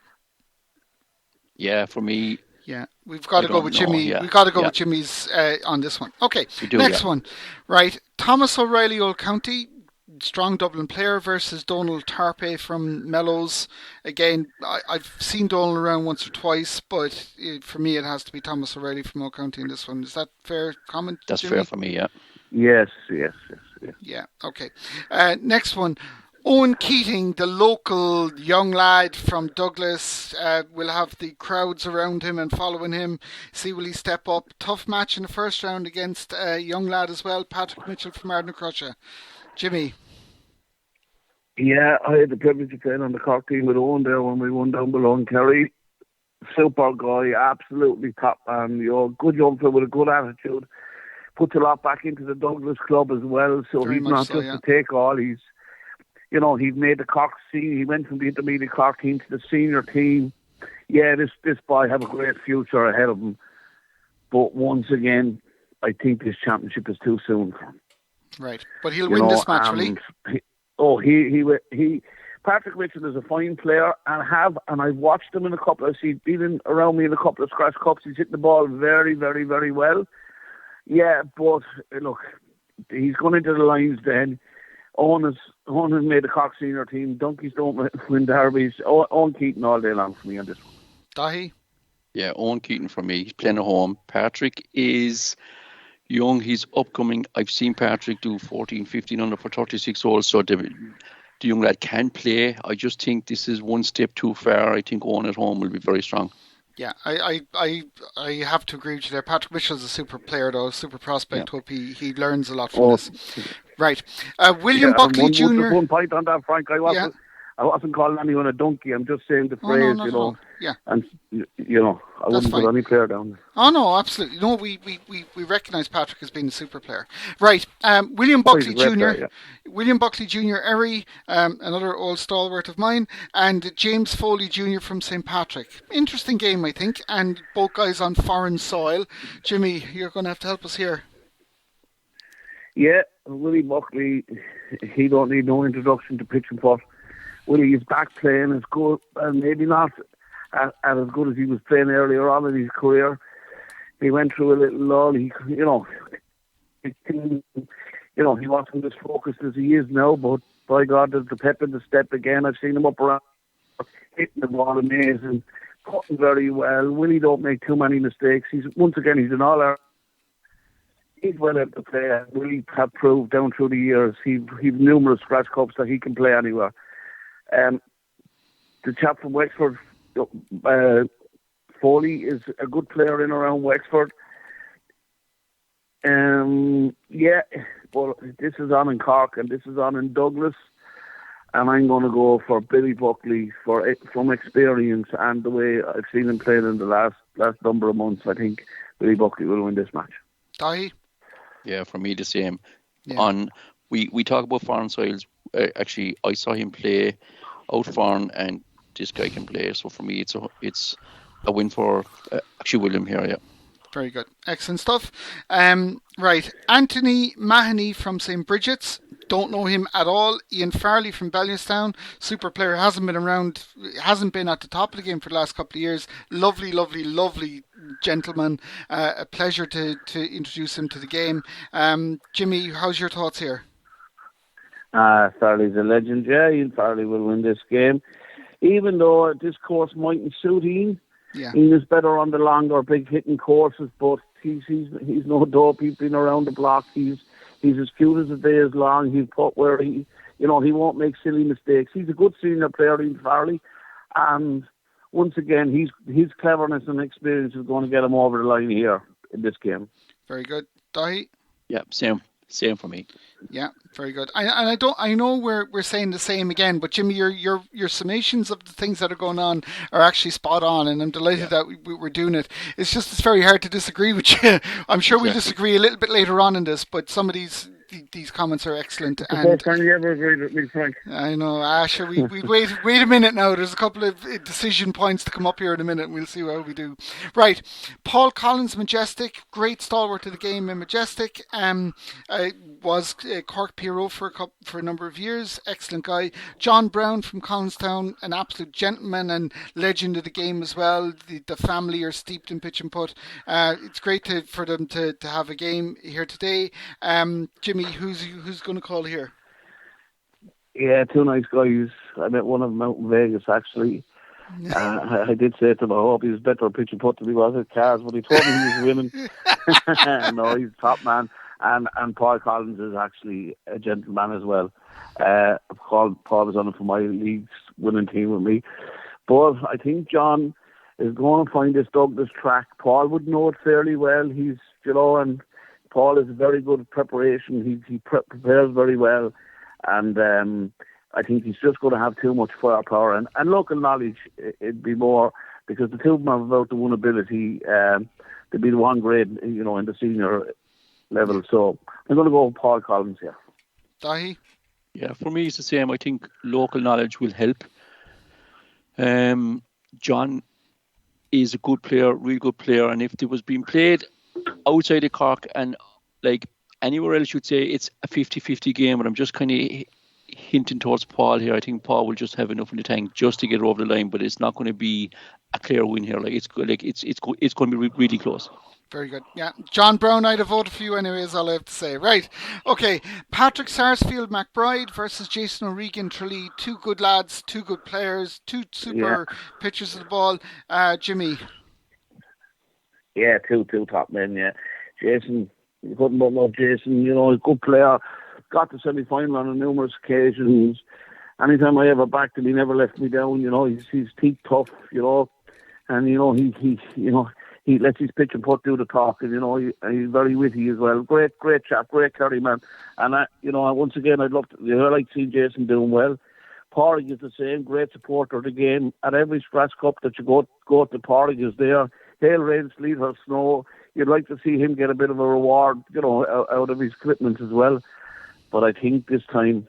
Yeah, for me... Yeah, we've got to go with Jimmy. Yeah. We've got to go with Jimmy's on this one. Okay, next one. Right, Thomas O'Reilly, Old County, strong Dublin player versus Donald Tarpe from Mellows. Again, I've seen Donald around once or twice, but for me it has to be Thomas O'Reilly from Old County in this one. Is that fair comment, That's Jimmy? fair for me, yeah. Yes. Yeah, okay. Next one. Owen Keating, the local young lad from Douglas, will have the crowds around him and following him. See, will he step up? Tough match in the first round against a young lad as well, Patrick Mitchell from Ardnacrusha. Jimmy? Yeah, I had the privilege of playing on the Cork team with Owen there when we won down below in Kerry. Super guy, absolutely top man. Good young fella with a good attitude. Puts a lot back into the Douglas club as well, so Very he's not just to take all. He's made the Cork senior. He went from the intermediate Cork team to the senior team. Yeah, this boy have a great future ahead of him. But once again, I think this championship is too soon for him. Right, but he'll win this match, will he? Patrick Mitchell is a fine player, and I've watched him in a couple. He's been around me in a couple of scratch cups. He's hitting the ball very, very, very well. Yeah, but look, he's going into the lines then. Owen has made the Cork senior team. Donkeys don't win derbies. Owen Keaton all day long for me on this one. Dahi? Yeah, Owen Keaton for me. He's playing at home. Patrick is young. He's upcoming. I've seen Patrick do 14, 15 under for 36 holes. So the young lad can play. I just think this is one step too far. I think Owen at home will be very strong. Yeah, I have to agree with you there. Patrick Mitchell's a super player, though, super prospect. Hope he learns a lot from this. Right. William Buckley Jr. One point on that, Frank. I wasn't calling anyone a donkey. I'm just saying the phrase, no. Yeah. And, I wouldn't put any player down there. Oh, no, absolutely. No, we recognise Patrick as being a super player. Right. William Buckley Jr. Player, William Buckley Jr. Erie, another old stalwart of mine, and James Foley Jr. from St. Patrick. Interesting game, I think, and both guys on foreign soil. Jimmy, you're going to have to help us here. Yeah, Willie Buckley, he don't need no introduction to pitch and putt. Willie is back playing as good, and maybe not as good as he was playing earlier on in his career. He went through a little lull. He wasn't as focused as he is now, but by God, there's the pep in the step again. I've seen him up around, hitting the ball amazing, putting very well. Willie don't make too many mistakes. He's an all-out. He's well able to play. Willie have proved down through the years. He's numerous scratch cups that he can play anywhere. The chap from Wexford, Foley, is a good player in around Wexford. Well, this is on in Cork and this is on in Douglas, and I'm going to go for Billy Buckley from experience and the way I've seen him playing in the last number of months. I think Billy Buckley will win this match. Dahi? Yeah, for me the same. Yeah. We talk about foreign soils. Actually, I saw him play out foreign, and this guy can play. So for me, it's a win for William here. Yeah. Very good, excellent stuff. Right, Anthony Mahoney from St. Bridget's. Don't know him at all. Ian Farley from Ballionstown, super player, hasn't been at the top of the game for the last couple of years. Lovely gentleman. A pleasure to introduce him to the game. Jimmy, how's your thoughts here? Farley's a legend. Yeah, Ian Farley will win this game. Even though this course mightn't suit Ian. Yeah. Ian is better on the longer, big hitting courses, but he's no dope. He's been around the block. He's as cute as the day is long. He'll put where he won't make silly mistakes. He's a good senior player, Ian Farley, and once again, his cleverness and experience is going to get him over the line here in this game. Very good. Dahi? Yeah, same Same for me. Yeah, very good. I know we're saying the same again, but Jimmy, your summations of the things that are going on are actually spot on, and I'm delighted that we're doing it. It's very hard to disagree with you. I'm sure we'll disagree a little bit later on in this, but some of these comments are excellent. The first time you ever agreed with me, Frank. I know, Asha. We wait a minute now. There's a couple of decision points to come up here in a minute, and we'll see how we do. Right, Paul Collins, Majestic, great stalwart of the game in Majestic. Was Cork PRO for a number of years. Excellent guy. John Brown from Collinstown, an absolute gentleman and legend of the game as well. The family are steeped in pitch and putt. It's great for them to have a game here today. Jimmy, who's going to call here? Yeah, two nice guys. I met one of them out in Vegas, actually. I did say to him, I hope he was better at pitch and putt than he was at cars, but he told me he was winning. No, he's a top man. And Paul Collins is actually a gentleman as well. Paul was on it for my league's winning team with me. But I think John is going to find this Douglas track. Paul would know it fairly well. He's, and Paul is very good at preparation. He prepares very well. And I think he's just going to have too much firepower. And local knowledge, it'd be more, because the two of them have about the one ability. They'd be the one grade, in the senior level. So I'm going to go with Paul Collins here. Dahi? Yeah, for me it's the same. I think local knowledge will help. John is a good player, real good player, and if it was being played outside of Cork and like anywhere else, you'd say it's a 50-50 game, but I'm just kind of hinting towards Paul here. I think Paul will just have enough in the tank just to get over the line, but it's not going to be a clear win here. It's going to be really close. Very good. Yeah, John Brown, I'd have voted for you anyway, is all I have to say. Right. Okay. Patrick Sarsfield McBride versus Jason O'Regan Tralee. Two good lads, two good players, two super pitchers of the ball. Jimmy. Yeah, two top men. Yeah, Jason. You couldn't but love Jason. A good player. Got to semi-final on numerous occasions. Anytime I ever backed him, he never left me down. He's teeth tough. And he lets his pitch and putt do the talking. He's very witty as well. Great chap, great carry man. And once again, I'd like to see Jason doing well. Porrig is the same, great supporter of the game. At every scratch cup that you go to, Porrig is there. Hail, rain, sleet or snow. You'd like to see him get a bit of a reward, out of his commitment as well. But I think this time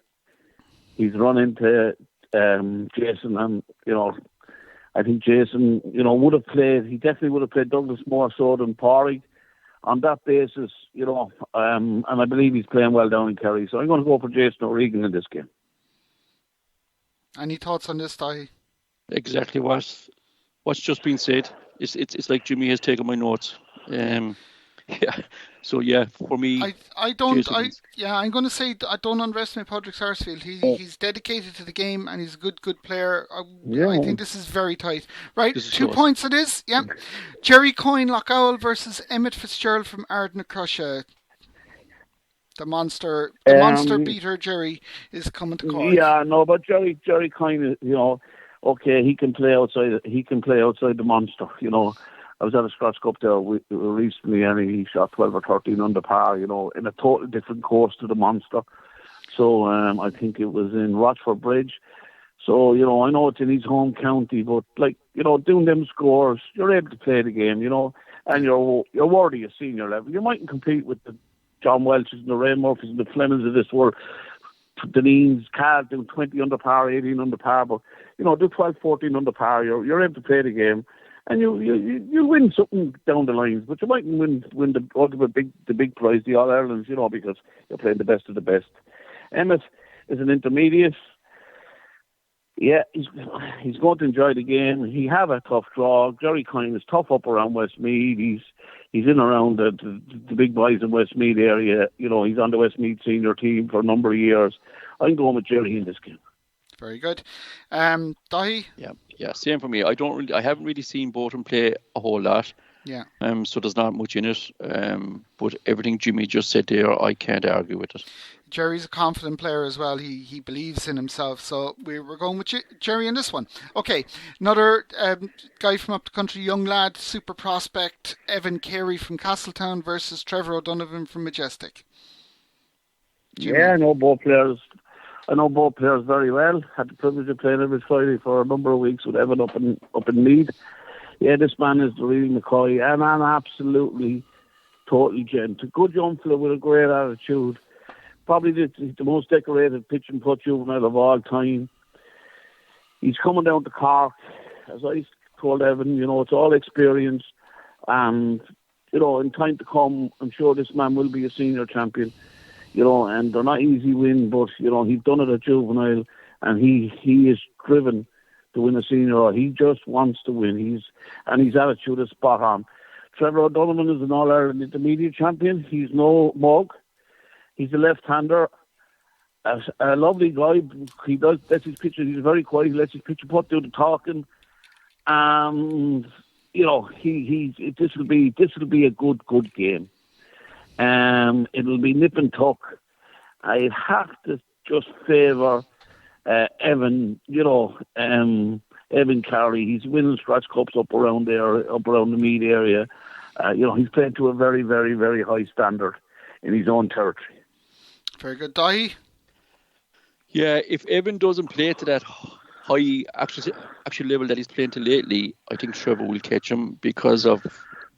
he's run into Jason, and I think Jason, would have played. He definitely would have played Douglas more so than Porrig. On that basis, and I believe he's playing well down in Kerry. So I'm going to go for Jason O'Regan in this game. Any thoughts on this, Dahi? Exactly what's just been said. It's like Jimmy has taken my notes. Yeah. So for me, I'm going to say I don't underestimate Patrick Sarsfield. He's dedicated to the game and he's a good player. I think this is very tight. Right, 2 points it is. Yeah. Jerry Coyne Lochowl versus Emmett Fitzgerald from Ardnacrusha. The monster beater Jerry is coming to Cork. Yeah, no, but Jerry Coyne, okay, he can play outside the monster. I was at a Scotch Cup there recently, and he shot 12 or 13 under par, in a totally different course to the monster. So I think it was in Rochford Bridge. So, I know it's in his home county, but doing them scores, you're able to play the game, and you're worthy of senior level. You mightn't compete with the John Welches and the Ray Murphys and the Flemings of this world. The Deans, Carl doing 20 under par, 18 under par, but, do 12, 14 under par, you're able to play the game. And you win something down the lines, but you mightn't win the ultimate big prize, the All Irelands, because you're playing the best of the best. Emmett is an intermediate. Yeah, he's going to enjoy the game. He have a tough draw. Jerry Coyne is tough up around Westmeath. He's in around the big boys in Westmeath area. He's on the Westmeath senior team for a number of years. I'm going with Jerry in this game. Very good. Dahi? Yeah, same for me. I haven't really seen both of them play a whole lot. Yeah. So there's not much in it. But everything Jimmy just said there, I can't argue with it. Jerry's a confident player as well. He believes in himself. So we're going with Jerry in this one. Okay. Another guy from up the country, young lad, super prospect, Evan Carey from Castletown versus Trevor O'Donovan from Majestic. Jimmy? Yeah, I know both players. I know both players very well. Had the privilege of playing every Friday for a number of weeks with Evan up in Meath. Yeah, this man is the real McCoy, and an absolutely total gent. A good young fella with a great attitude. Probably the most decorated pitch and putt juvenile of all time. He's coming down to Cork. As I told Evan, it's all experience. And, in time to come, I'm sure this man will be a senior champion. And they're not easy win, but, he's done it at juvenile, and he is driven to win a senior. He just wants to win. His attitude is spot on. Trevor O'Donovan is an All-Ireland intermediate champion. He's no mug. He's a left-hander. A lovely guy. That's his pitcher. He's very quiet. He lets his pitcher putt do the talking. And, this will be a good game. It'll be nip and tuck. I have to just favour Evan. Evan Carey. He's winning scratch cups up around the Meath area. He's played to a very, very, very high standard in his own territory. Very good, Dahi. Yeah, if Evan doesn't play to that high actual level that he's playing to lately, I think Trevor will catch him because of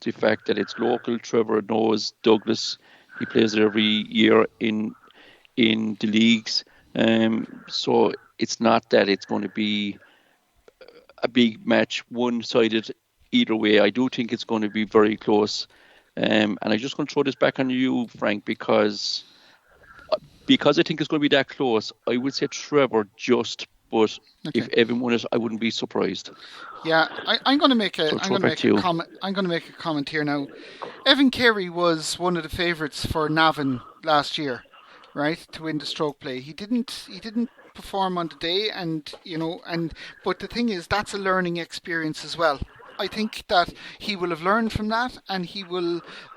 the fact that it's local. Trevor knows Douglas. He plays it every year in the leagues. So it's not that it's going to be a big match, one-sided either way. I do think it's going to be very close. And I'm just going to throw this back on you, Frank, because I think it's going to be that close. I would say Trevor but if Evan won it, I wouldn't be surprised. Yeah, I'm going to make a comment here now. Evan Carey was one of the favourites for Navan last year, right, to win the stroke play. He didn't perform on the day, but the thing is, that's a learning experience as well. I think that he will have learned from that, and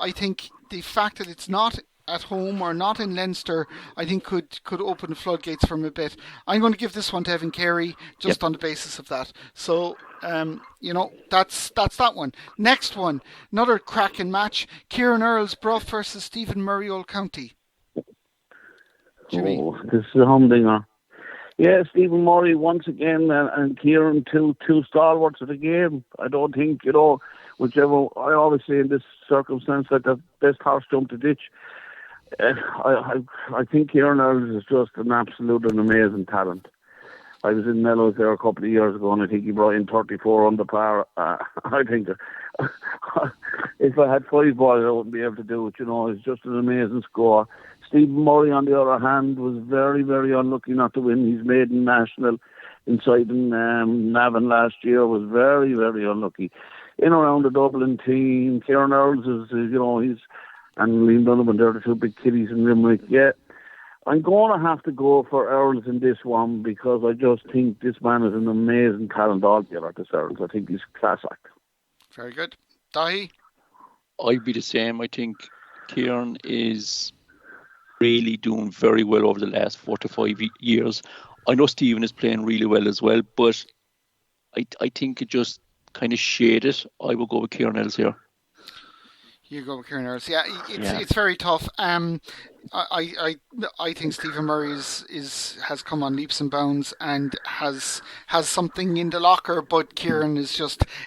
I think the fact that it's not at home or not in Leinster, I think could open the floodgates for him a bit. I'm going to give this one to Evan Carey just on the basis of that. So, that's that one. Next one, another cracking match. Kieran Earls Brough versus Stephen Murray Old County. Jimmy. Oh, this is a humdinger. Yeah, Stephen Murray once again, and Kieran two stalwarts of the game. I don't think, whichever, I always say in this circumstance that the best horse jumped the ditch. I think Kieran Earls is just an absolute and amazing talent. I was in Mellows there a couple of years ago, and I think he brought in 34 under par. I think if I had 5 balls, I wouldn't be able to do it. It's just an amazing score. Stephen Murray, on the other hand, was very, very unlucky not to win his maiden national inside in Navan last year. Was very, very unlucky. In around the Dublin team, Kieran Earls he's and Liam Donovan, they're the two big kiddies in Limerick. Yeah, I'm going to have to go for Earls in this one because I just think this man is an amazing talent altogether, this Earls. I think he's a class act. Very good. Dahi? I'd be the same. I think Kieran is really doing very well over the last 4 to 5 years. I know Stephen is playing really well as well, but I think it just kind of shaded. I will go with Kieran Earls here. You go with Kieran Earls. Yeah, it's very tough. I think Stephen Murray has come on leaps and bounds and has something in the locker, but Kieran is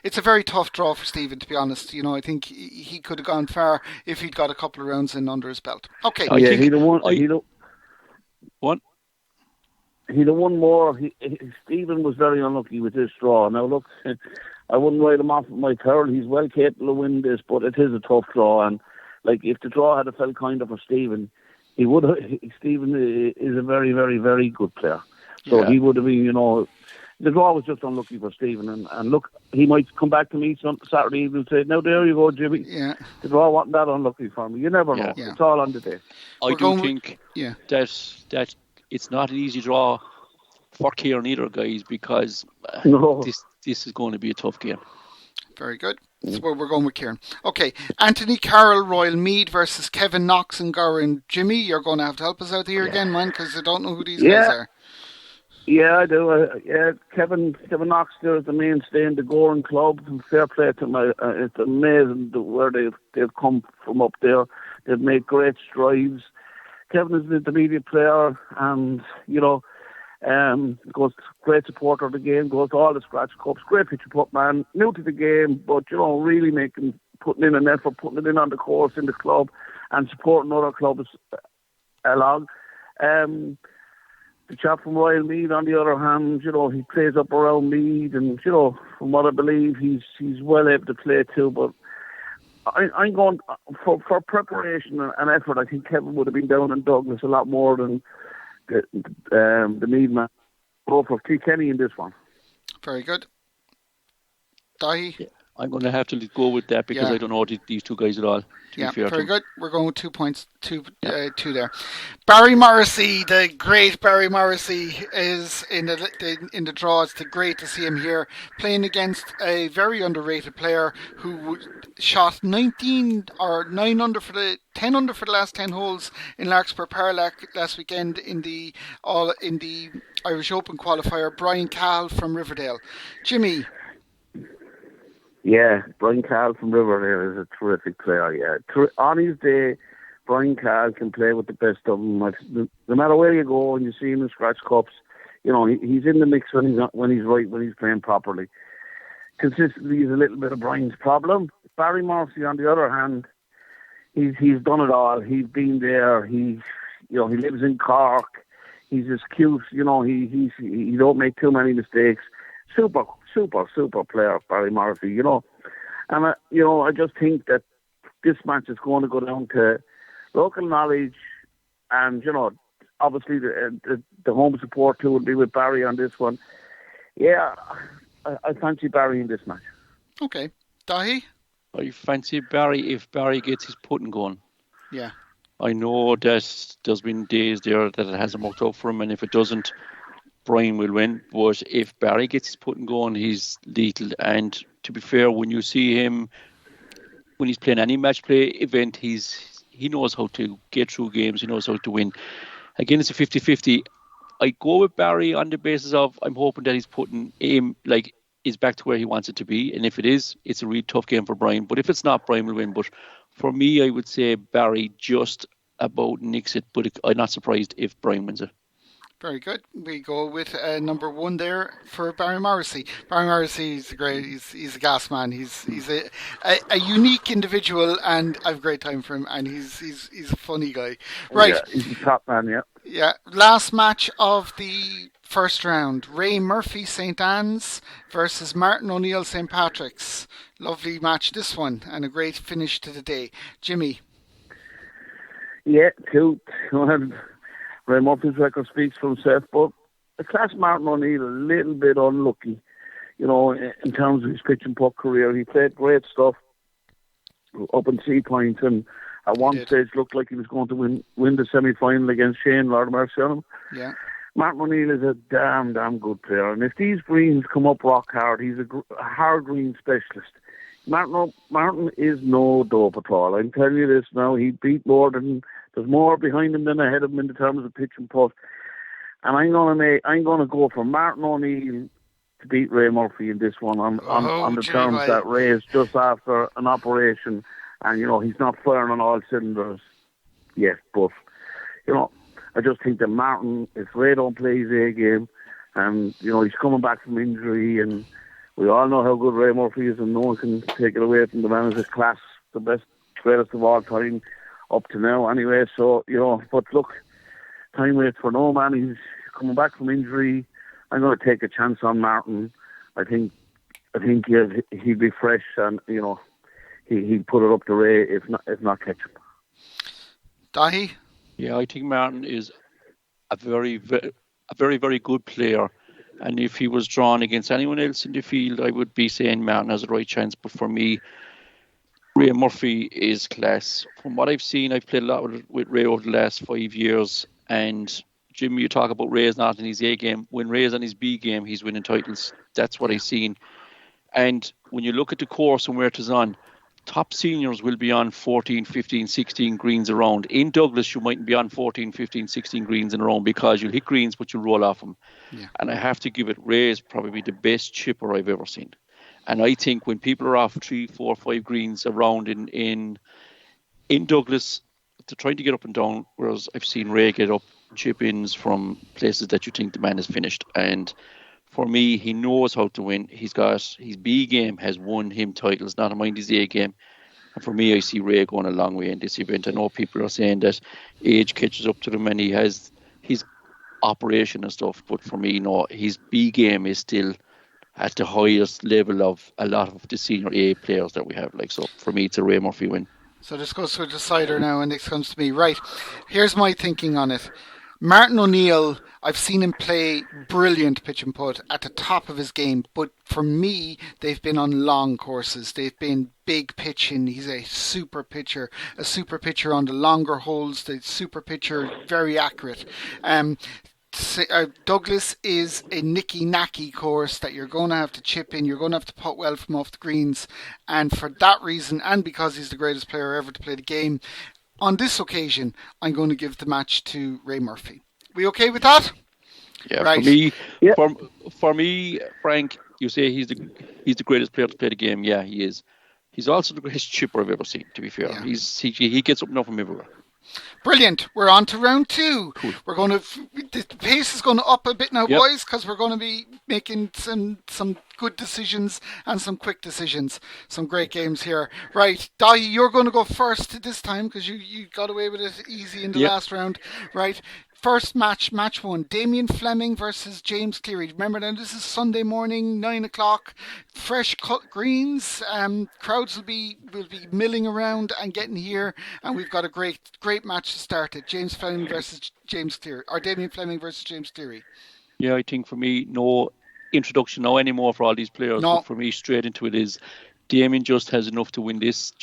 it's a very tough draw for Stephen, to be honest. I think he could have gone far if he'd got a couple of rounds in under his belt. Okay. He'd have won more. Stephen was very unlucky with this draw. Now look, I wouldn't write him off with my third. He's well capable of winning this, but it is a tough draw. And if the draw had felt kinder for Stephen, he would have. Stephen is a very, very, very good player, so he would have been. The draw was just unlucky for Stephen. And look, he might come back to me Saturday evening and say, "Now there you go, Jimmy. Yeah, the draw wasn't that unlucky for me. You never know. Yeah. It's all on the day." I do think that it's not an easy draw for Kieran either, guys, because this is going to be a tough game. Very good. That's where we're going with Kieran. Okay, Anthony Carroll, Royal Mead versus Kevin Knox and Goran. Jimmy, you're going to have to help us out here again, man, because I don't know who these guys are. Yeah, I do. Kevin Knox there is the mainstay in the Goran club. Fair play to him. It's amazing where they've come from up there. They've made great strides. Kevin is an intermediate player, and goes great supporter of the game, goes to all the scratch cups, great pitch and putt man, new to the game, but really putting in an effort, putting it in on the course in the club, and supporting other clubs along. The chap from Royal Mead, on the other hand, he plays up around Mead, and from what I believe, he's well able to play too. But I'm going for preparation and effort. I think Kevin would have been down in Douglas a lot more than the Mead man. Go for Kilkenny in this one. Very good. Dahi? Yeah, I'm going to have to go with that because I don't know these two guys at all. Very good. We're going with 2 points, two there. Barry Morrissey, the great Barry Morrissey, is in the draw. It's great to see him here playing against a very underrated player who shot 19 or 9 under for the 10 under for the last 10 holes in Larkspur Paralac last weekend in the Irish Open qualifier. Brian Cahill from Riverdale. Jimmy. Yeah, Brian Cahill from Riverdale is a terrific player, yeah. On his day, Brian Cahill can play with the best of them. No matter where you go and you see him in scratch cups, he's in the mix when he's playing properly. Consistency is a little bit of Brian's problem. Barry Morrissey, on the other hand, he's done it all. He's been there. He lives in Cork. He's as cute. He don't make too many mistakes. Super player, Barry Morrissey, And, I just think that this match is going to go down to local knowledge and, obviously the home support too will be with Barry on this one. Yeah, I fancy Barry in this match. Okay. Dahi? I fancy Barry if Barry gets his putting going. Yeah. I know that there's been days there that it hasn't worked out for him, and if it doesn't, Brian will win. But if Barry gets his putting going, he's lethal. And to be fair, when you see him, when he's playing any match play event, he knows how to get through games. He knows how to win. Again, it's a 50-50. I go with Barry on the basis of I'm hoping that he's putting aim is back to where he wants it to be. And if it is, it's a really tough game for Brian. But if it's not, Brian will win. But for me, I would say Barry just about nicks it. But I'm not surprised if Brian wins it. Very good. We go with number 1 there for Barry Morrissey. Barry Morrissey is great. He's a gas man. He's a unique individual, and I have a great time for him. And he's a funny guy. Right. Yeah, he's a top man. Yeah. Yeah. Last match of the first round: Ray Murphy St Anne's versus Martin O'Neill St Patrick's. Lovely match, this one, and a great finish to the day. Jimmy. Yeah, cute. Ray Murphy's record speaks for himself, but the class Martin O'Neill a little bit unlucky, in terms of his pitch and putt career. He played great stuff up in Sea Point, and at one stage looked like he was going to win the semi-final against Shane, Lord of mercy on him. Yeah. Martin O'Neill is a damn good player, and if these greens come up rock hard, he's a hard green specialist. Martin is no dope at all. I'm telling you this now. He beat more than. There's more behind him than ahead of him in terms of pitch and putt. And I'm gonna go for Martin O'Neill to beat Ray Murphy in this one on the terms that Ray is just after an operation, and he's not firing on all cylinders yet. But I just think that Martin, if Ray don't play his A game, and he's coming back from injury, and we all know how good Ray Murphy is, and no one can take it away from the man as a class, the best, greatest of all time. Up to now, anyway. So but look, time waits for no man. He's coming back from injury. I'm going to take a chance on Martin. I think he'd be fresh, and he'd put it up to Ray if not catch him. Dahi? Yeah, I think Martin is a very, very good player, and if he was drawn against anyone else in the field, I would be saying Martin has a right chance. But for me, Ray Murphy is class. From what I've seen, I've played a lot with Ray over the last 5 years. And Jimmy, you talk about Ray is not in his A game. When Ray is on his B game, he's winning titles. That's what I've seen. And when you look at the course and where it is on, top seniors will be on 14, 15, 16 greens around. In Douglas, you mightn't be on 14, 15, 16 greens in a row because you'll hit greens, but you'll roll off them. Yeah. And I have to give it, Ray is probably the best chipper I've ever seen. And I think when people are off 3, 4, 5 greens around in Douglas, they're trying to get up and down, whereas I've seen Ray get up chip-ins from places that you think the man is finished. And for me, he knows how to win. He's got his B game has won him titles, not mind his A game. And for me, I see Ray going a long way in this event. I know people are saying that age catches up to him and he has his operation and stuff, but for me, no, his B game is still at the highest level of a lot of the senior A players that we have. Like, so for me, it's a Ray Murphy win. So this goes to a decider now, and this comes to me. Right, here's my thinking on it. Martin O'Neill, I've seen him play brilliant pitch and putt at the top of his game, but for me, they've been on long courses. They've been big pitching. He's a super pitcher on the longer holes, the super pitcher, very accurate. Douglas is a nicky-nacky course that you're going to have to chip in. You're going to have to putt well from off the greens. And for that reason, and because he's the greatest player ever to play the game, on this occasion, I'm going to give the match to Ray Murphy. We okay with that? Yeah, right. For me, Frank, you say he's the greatest player to play the game. Yeah, he is. He's also the greatest chipper I've ever seen, to be fair. Yeah. He gets up and up from everywhere. Brilliant. We're on to round 2. Cool. We're going to the pace is going to up a bit now, boys, because we're going to be making some good decisions and some quick decisions. Some great games here. Right, Dahi, you're going to go first this time because you got away with it easy in the last round. Right. First match 1, Damien Fleming versus James Cleary. Remember now, this is Sunday morning, 9 o'clock. Fresh cut greens. Crowds will be milling around and getting here, and we've got a great match to start it. James Fleming versus James Cleary, or Damien Fleming versus James Cleary. Yeah, I think for me, no introduction now anymore for all these players. No. But for me, straight into it is Damien just has enough to win this,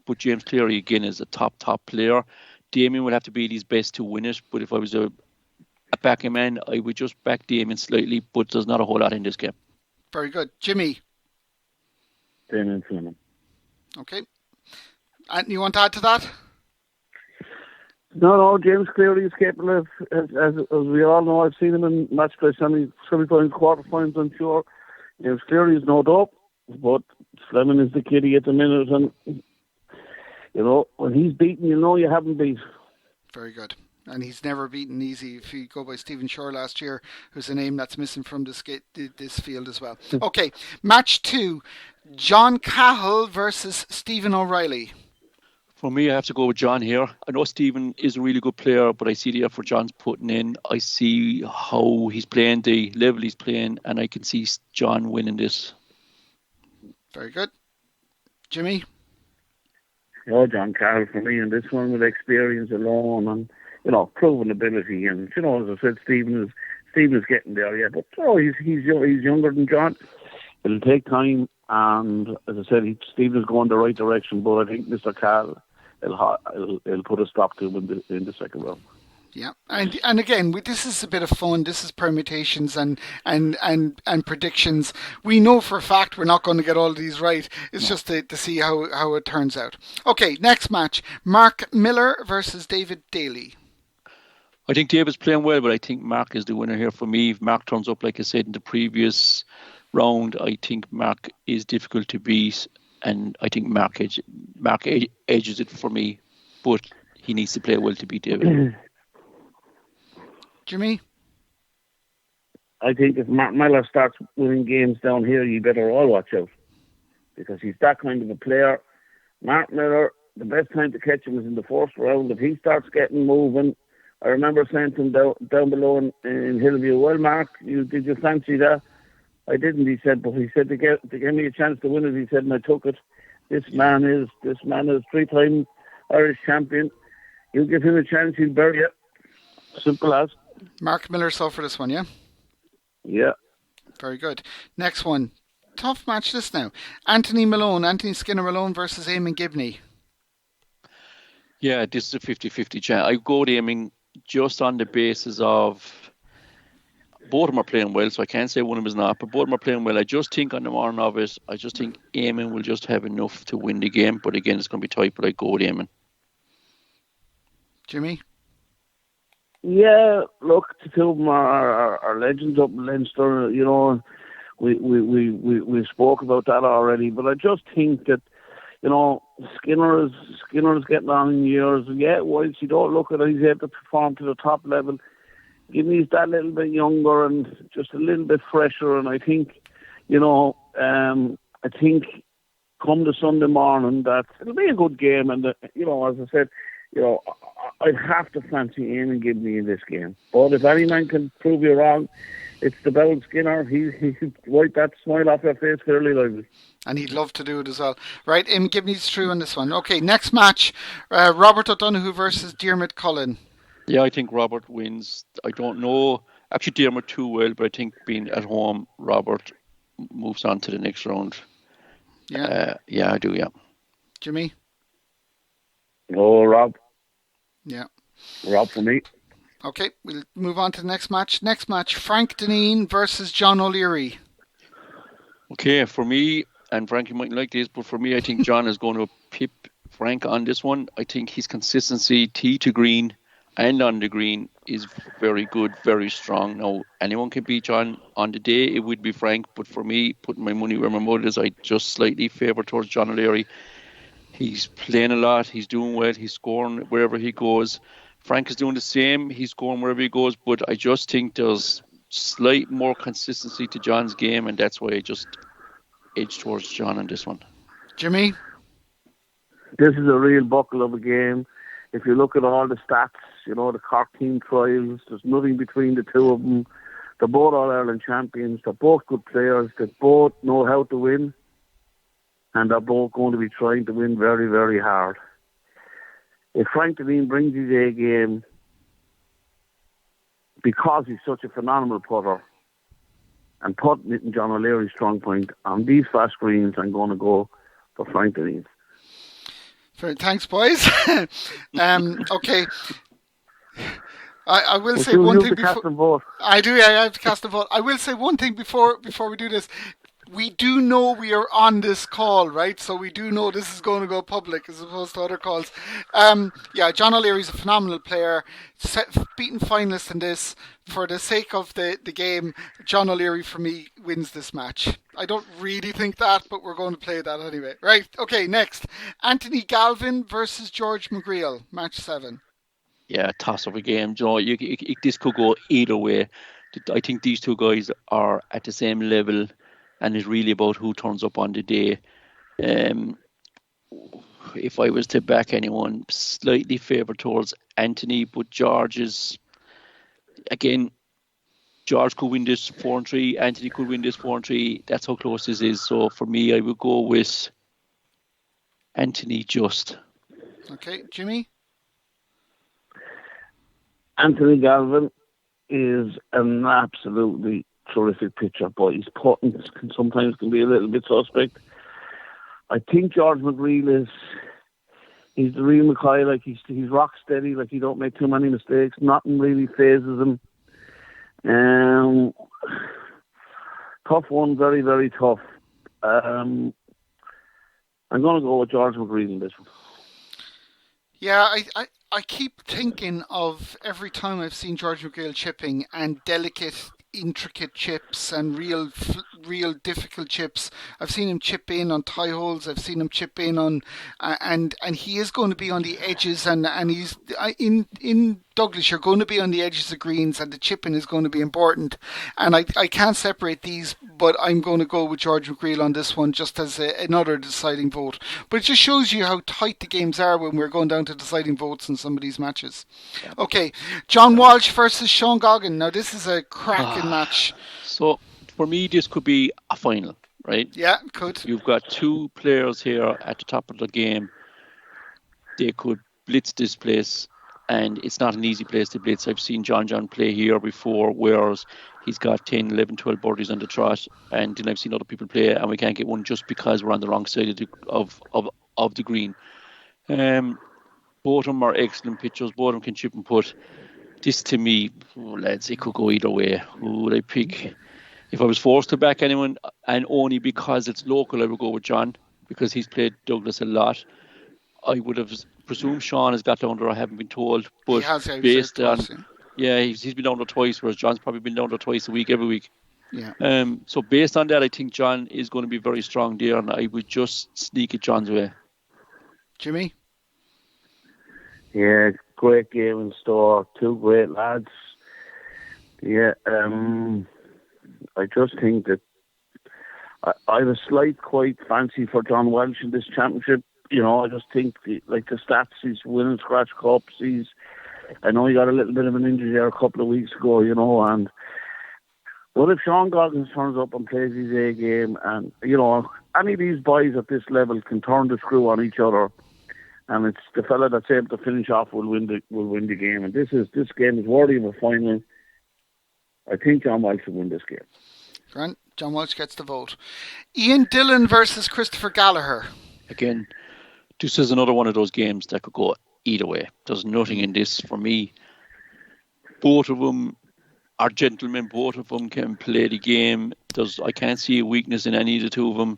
but James Cleary again is a top player. Damien will have to be his best to win it, but if I was a backing man, I would just back Damien slightly, but there's not a whole lot in this game. Very good. Jimmy? Damien Fleming. Okay. Anthony, you want to add to that? No, James Cleary is capable of, as we all know, I've seen him in Matchplay semi-finals, quarter-finals, I'm sure. James Cleary is no dope, but Fleming is the kiddie at the minute, and when he's beaten, you haven't beat. Very good. And he's never beaten easy. If you go by Stephen Shore last year, who's a name that's missing from this field as well. Okay, match 2, John Cahill versus Stephen OReilly. For me, I have to go with John here. I know Stephen is a really good player, but I see the effort John's putting in. I see how he's playing, the level he's playing, and I can see John winning this. Very good. Jimmy? John Cahill for me, and this one with experience alone and proven ability, and as I said, Stephen is getting there, yeah. But he's younger than John. It'll take time, and as I said, Stephen is going the right direction. But I think Mr. Cahill will put a stop to him in the second round. Yeah, and again, this is a bit of fun. This is permutations and predictions. We know for a fact we're not going to get all of these right. It's just to see how it turns out. Okay, next match: Mark Miller versus David Daly. I think David's playing well, but I think Mark is the winner here for me. If Mark turns up, like I said in the previous round, I think Mark is difficult to beat, and I think Mark edges it for me, but he needs to play well to beat David. Jimmy? I think if Mark Miller starts winning games down here, you better all watch out, because he's that kind of a player. Mark Miller, the best time to catch him is in the first round. If he starts getting moving, I remember saying to him down below in Hillview, well, Mark, did you fancy that? I didn't, he said, but he said to give me a chance to win it, he said, and I took it. This man is 3-time Irish champion. You give him a chance, he'll bury it. Simple as. Mark Miller saw for this one, yeah? Yeah. Very good. Next one. Tough match this now. Anthony Skinner Malone versus Eamon Gibney. Yeah, this is a 50-50 chance. I go to Eamon just on the basis of both of them are playing well, so I can't say one of them is not, but both of them are playing well. I just think on the morning of it, I just think Eamon will just have enough to win the game, but again, it's going to be tight, but I go with Eamon. Jimmy? Yeah, look, the two of them are legends up in Leinster. We spoke about that already, but I just think that Skinner Skinner's getting on in years. And yeah, whilst you don't look at it, he's able to perform to the top level. He's that little bit younger and just a little bit fresher. And I think, I think come the Sunday morning that it'll be a good game. And, as I said, I'd have to fancy Eamon Gibney in this game. But if any man can prove you wrong, it's the bold Skinner. He wipe that smile off your face fairly lively. And he'd love to do it as well. Right, Eamon Gibney's true on this one. Okay, next match, Robert O'Donoghue versus Diarmuid Cullen. Yeah, I think Robert wins. I don't know actually Diarmuid too well, but I think being at home, Robert moves on to the next round. Yeah. I do, yeah. Jimmy? Oh, Rob. Yeah. Rob for me. Okay, we'll move on to the next match. Next match, Frank Dineen versus John OLeary. Okay, for me, and Frank, you mightn't like this, but for me, I think John is going to pip Frank on this one. I think his consistency, tee to green and on the green, is very good, very strong. Now, anyone can beat John on the day. It would be Frank, but for me, putting my money where my mouth is, I just slightly favour towards John OLeary. He's playing a lot. He's doing well. He's scoring wherever he goes. Frank is doing the same. He's scoring wherever he goes, but I just think there's slight more consistency to John's game, and that's why I just edge towards John on this one. Jimmy? This is a real buckle of a game. If you look at all the stats, the Cork team trials, there's nothing between the two of them. They're both All-Ireland champions. They're both good players. They both know how to win. And they're both going to be trying to win very, very hard. If Frank Dineen brings his A game, because he's such a phenomenal putter, and putting it in John OLeary's strong point, on these fast greens, I'm going to go for Frank Dineen. Thanks, boys. Okay. I will say one thing before. I do. I have to cast a vote. I will say one thing before we do this. We do know we are on this call, right? So we do know this is going to go public as opposed to other calls. John OLeary's a phenomenal player, beaten finalist in this. For the sake of the game, John OLeary for me wins this match. I don't really think that, but we're going to play that anyway. Right, okay, next. Anthony Galvin versus George McGreal, match 7. Yeah, toss of a game. This could go either way. I think these two guys are at the same level, and it's really about who turns up on the day. If I was to back anyone, slightly favour towards Anthony, but George is, again, George could win this 4-3, Anthony could win this 4-3. That's how close this is. So for me, I would go with Anthony just. Okay, Jimmy? Anthony Galvin is an absolutely terrific pitcher, but his putting sometimes can be a little bit suspect. I think George McGreal he's the real Mackay, like he's rock steady, like he don't make too many mistakes, nothing really phases him. Tough one, very, very tough. I'm going to go with George McGreal in this one. Yeah, I keep thinking of every time I've seen George McGreal chipping and delicate, intricate chips and real difficult chips. I've seen him chip in on tie holes. I've seen him chip in on, and he is going to be on the edges, and he's in Douglas. You're going to be on the edges of greens, and the chipping is going to be important. And I can't separate these, but I'm going to go with George McGreal on this one, just as another deciding vote. But it just shows you how tight the games are when we're going down to deciding votes in some of these matches. Yeah. Okay, John Walsh versus Sean Goggin. Now this is a cracking match. So for me, this could be a final, right? Yeah, it could. You've got two players here at the top of the game. They could blitz this place, and it's not an easy place to blitz. I've seen John play here before, whereas he's got 10, 11, 12 birdies on the trot, and then I've seen other people play, and we can't get one just because we're on the wrong side of the green. Both of them are excellent pitchers. Both of them can chip and putt. This, to me, lads, it could go either way. Who would I pick? If I was forced to back anyone, and only because it's local, I would go with John, because he's played Douglas a lot. I would have presumed Sean has got down there, I haven't been told. But he has, based on, he's been down there twice, whereas John's probably been down there twice a week, every week. Yeah. So based on that, I think John is going to be very strong there, and I would just sneak it John's way. Jimmy? Yeah, great game in store. Two great lads. Yeah, I just think that I have a slight quite fancy for John Walsh in this championship. I just think the stats, he's winning scratch cups. I know he got a little bit of an injury there a couple of weeks ago, and but if Sean Goggins turns up and plays his A game, and any of these boys at this level can turn the screw on each other, and it's the fella that's able to finish off will win the game. And this game is worthy of a final. I think John Walsh will win this game. Grant, John Walsh gets the vote. Ian Dillon versus Christopher Gallagher. Again, this is another one of those games that could go either way. There's nothing in this for me. Both of them are gentlemen. Both of them can play the game. I can't see a weakness in any of the two of them.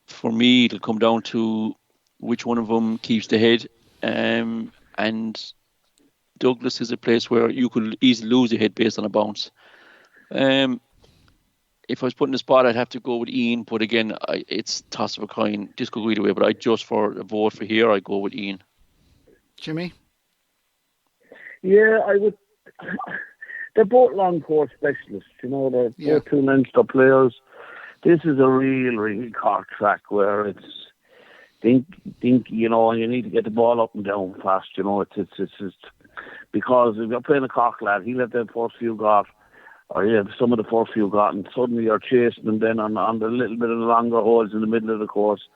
For me, it'll come down to which one of them keeps the head. And Douglas is a place where you could easily lose a head based on a bounce. If I was put in the spot, I'd have to go with Ian. But again, it's toss of a coin. This could go either way. But just for a vote for here, I'd go with Ian. Jimmy? Yeah, I would. They're both long course specialists. They're both two Leinster players. This is a real Cork track where it's dinky, you need to get the ball up and down fast. It's because if you're playing a Cork lad, he'll have the first few got, or some of the first few got, and suddenly you're chasing them then on the little bit of the longer holes in the middle of the course.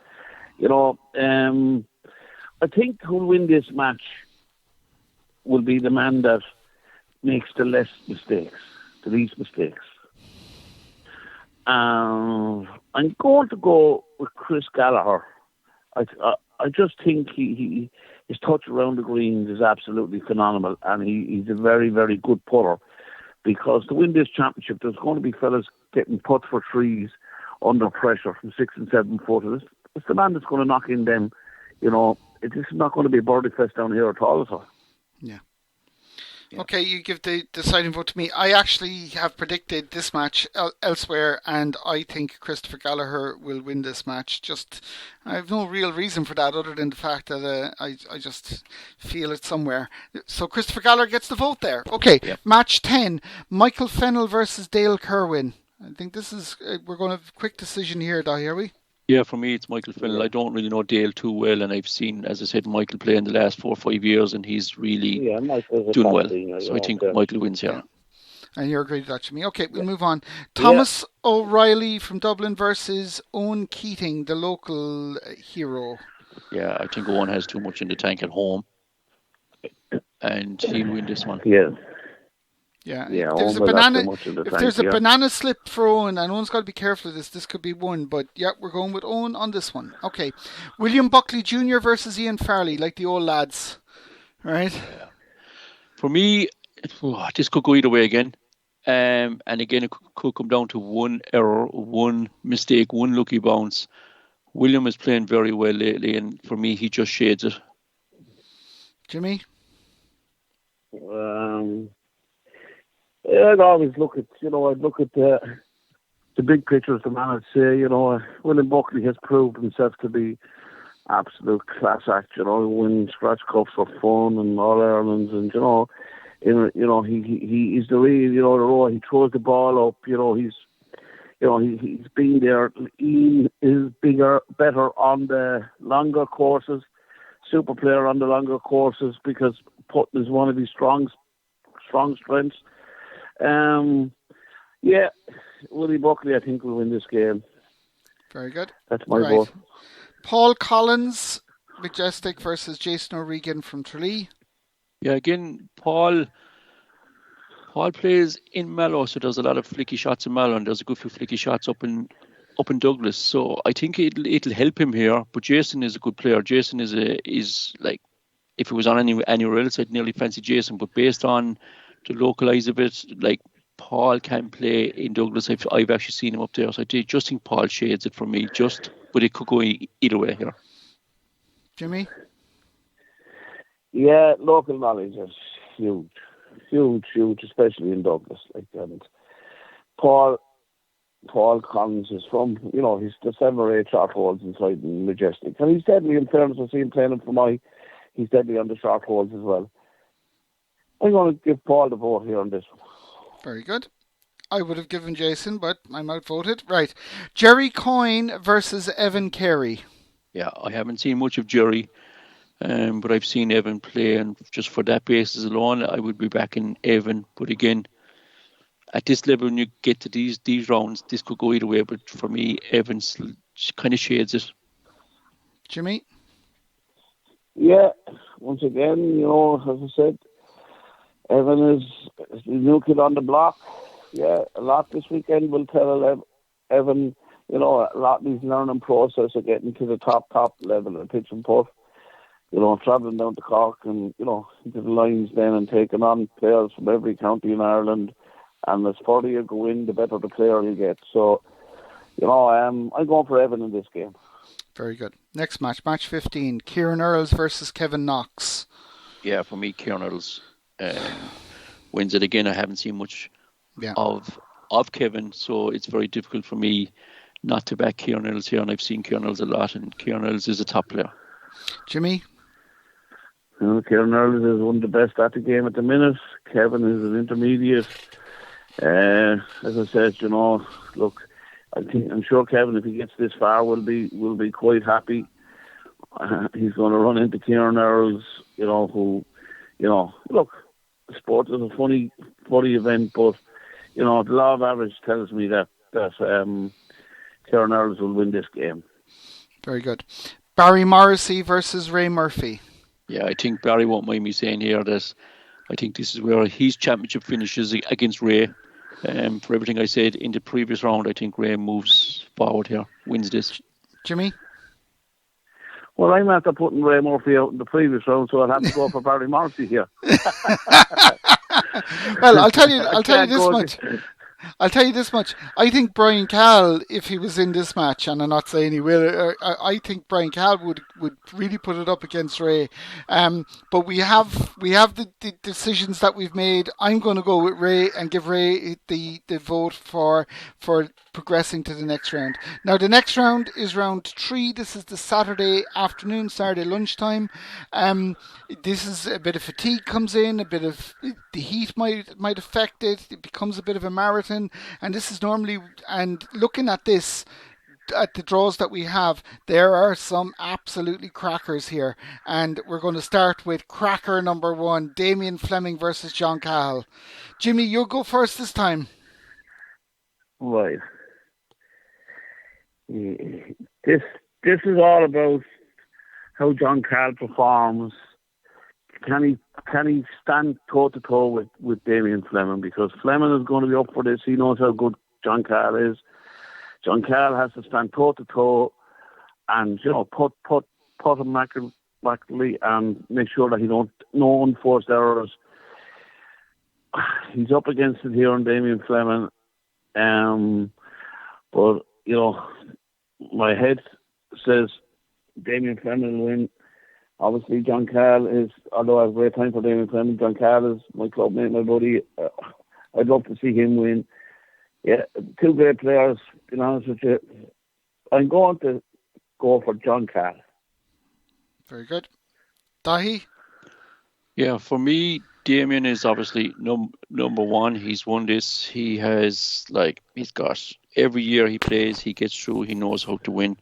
I think who'll win this match will be the man that makes the least mistakes. I'm going to go with Chris Gallagher. I just think his touch around the greens is absolutely phenomenal, and he's a very, very good putter. Because to win this championship, there's going to be fellas getting put for threes under pressure from 6 and 7 footers. It's the man that's going to knock in them. This is not going to be a birdie fest down here at all. Yeah. Okay, you give the deciding vote to me. I actually have predicted this match elsewhere, and I think Christopher Gallagher will win this match. I have no real reason for that other than the fact that I just feel it somewhere. So Christopher Gallagher gets the vote there. Okay, yep. Match 10, Michael Fennell versus Dale Kerwin. I think this is, we're going to have a quick decision here, are we? Yeah, for me, it's Michael Fennell. I don't really know Dale too well, and I've seen, as I said, Michael play in the last 4 or 5 years, and he's really doing well. So I think Michael wins here. And you're agreed with that, Jimmy. Okay, we'll move on. Thomas O'Reilly from Dublin versus Owen Keating, the local hero. Yeah, I think Owen has too much in the tank at home, and he'll win this one. Yeah. Yeah, if there's a banana slip for Owen, and Owen's got to be careful of this could be one, but yeah, we're going with Owen on this one. Okay, William Buckley Jr. versus Ian Farley, like the old lads, right? Yeah. For me, this could go either way again, and again, it could come down to one error, one mistake, one lucky bounce. William is playing very well lately, and for me, he just shades it. Jimmy? I'd always look at, the big pictures. The man would say, William Buckley has proved himself to be absolute class act. Winning scratch cups for fun and All Irelands, and he's the real, he throws the ball up. He's been there. He is better on the longer courses. Super player on the longer courses because putting is one of his strong strengths. Willie Buckley, I think, will win this game. Very good. That's my vote. Paul Collins, Majestic versus Jason O'Regan from Tralee. Yeah, again, Paul plays in Mallow, so there's a lot of flicky shots in Mallow, and there's a good few flicky shots up in Douglas. So I think it'll help him here. But Jason is a good player. Jason is like, if it was on anywhere else, I'd nearly fancy Jason. But based on to localise a bit, like Paul can play in Douglas. I've actually seen him up there, so I just think Paul shades it for me. But it could go either way here. Jimmy? Yeah, local knowledge is huge, especially in Douglas. And Paul Collins is from, he's the 7 or 8 shot holes inside the Majestic, and he's deadly in fairness. I've seen him playing him for he's deadly on the short holes as well. I'm going to give Paul the vote here on this one. Very good. I would have given Jason, but I'm outvoted. Right. Jerry Coyne versus Evan Carey. Yeah, I haven't seen much of Jerry, but I've seen Evan play, and just for that basis alone, I would be backing Evan. But again, at this level, when you get to these rounds, this could go either way. But for me, Evans kind of shades it. Jimmy? Yeah, once again, as I said, Evan is the new kid on the block. Yeah, a lot this weekend will tell Evan, a lot of his learning process of getting to the top level of pitch and putt. Travelling down to Cork and, into the lines then and taking on players from every county in Ireland. And as further you go in, the better the player you get. So, I'm going for Evan in this game. Very good. Next match, match 15, Kieran Earls versus Kevin Knox. Yeah, for me, Kieran Earls wins it again. I haven't seen much of Kevin, so it's very difficult for me not to back Kieran Earls here, and I've seen Kieran Earls a lot, and Kieran Earls is a top player. Jimmy? Kieran Earls is one of the best at the game at the minute. Kevin is an intermediate. As I said, look, I'm sure Kevin, if he gets this far, will be quite happy. He's going to run into Kieran Earls, who, look, sport is a funny event, but the law of average tells me that Kieran Earls will win this game. Very good. Barry Morrissey versus Ray Murphy. Yeah, I think Barry won't mind me saying here that I think this is where his championship finishes against Ray. For everything I said in the previous round, I think Ray moves forward here, wins this. Jimmy? Well, I'm after putting Ray Murphy out in the previous round, so I'll have to go for Barry Morrissey here. Well, I'll tell you this much. I think Brian Cal, if he was in this match, and I'm not saying he will, I think Brian Cal would really put it up against Ray. But we have the decisions that we've made. I'm going to go with Ray and give Ray the vote for progressing to the next round. Now, the next round is round 3. This is the Saturday afternoon, Saturday lunchtime. This is a bit of fatigue comes in, a bit of the heat might affect it. It becomes a bit of a marathon, and this is normally, and looking at this, at the draws that we have, there are some absolutely crackers here, and we're going to start with cracker number 1, Damien Fleming versus John Cahill. Jimmy, you'll go first this time. Right. This is all about how John Cahill performs. Can he stand toe to toe with Damien Fleming? Because Fleming is going to be up for this. He knows how good John Cahill is. John Cahill has to stand toe to toe and put him accurately and make sure that he no unforced errors. He's up against it here on Damien Fleming, but my head says Damien Fleming will win. Obviously, John Cahill is, although I have a great time for Damien Fleming, John Cahill is my club mate, my buddy. I'd love to see him win. Yeah, two great players, to be honest with you. I'm going to go for John Cahill. Very good. Dahi? Yeah, for me, Damien is obviously number one. He's won this. He has, he's got, every year he plays, he gets through, he knows how to win.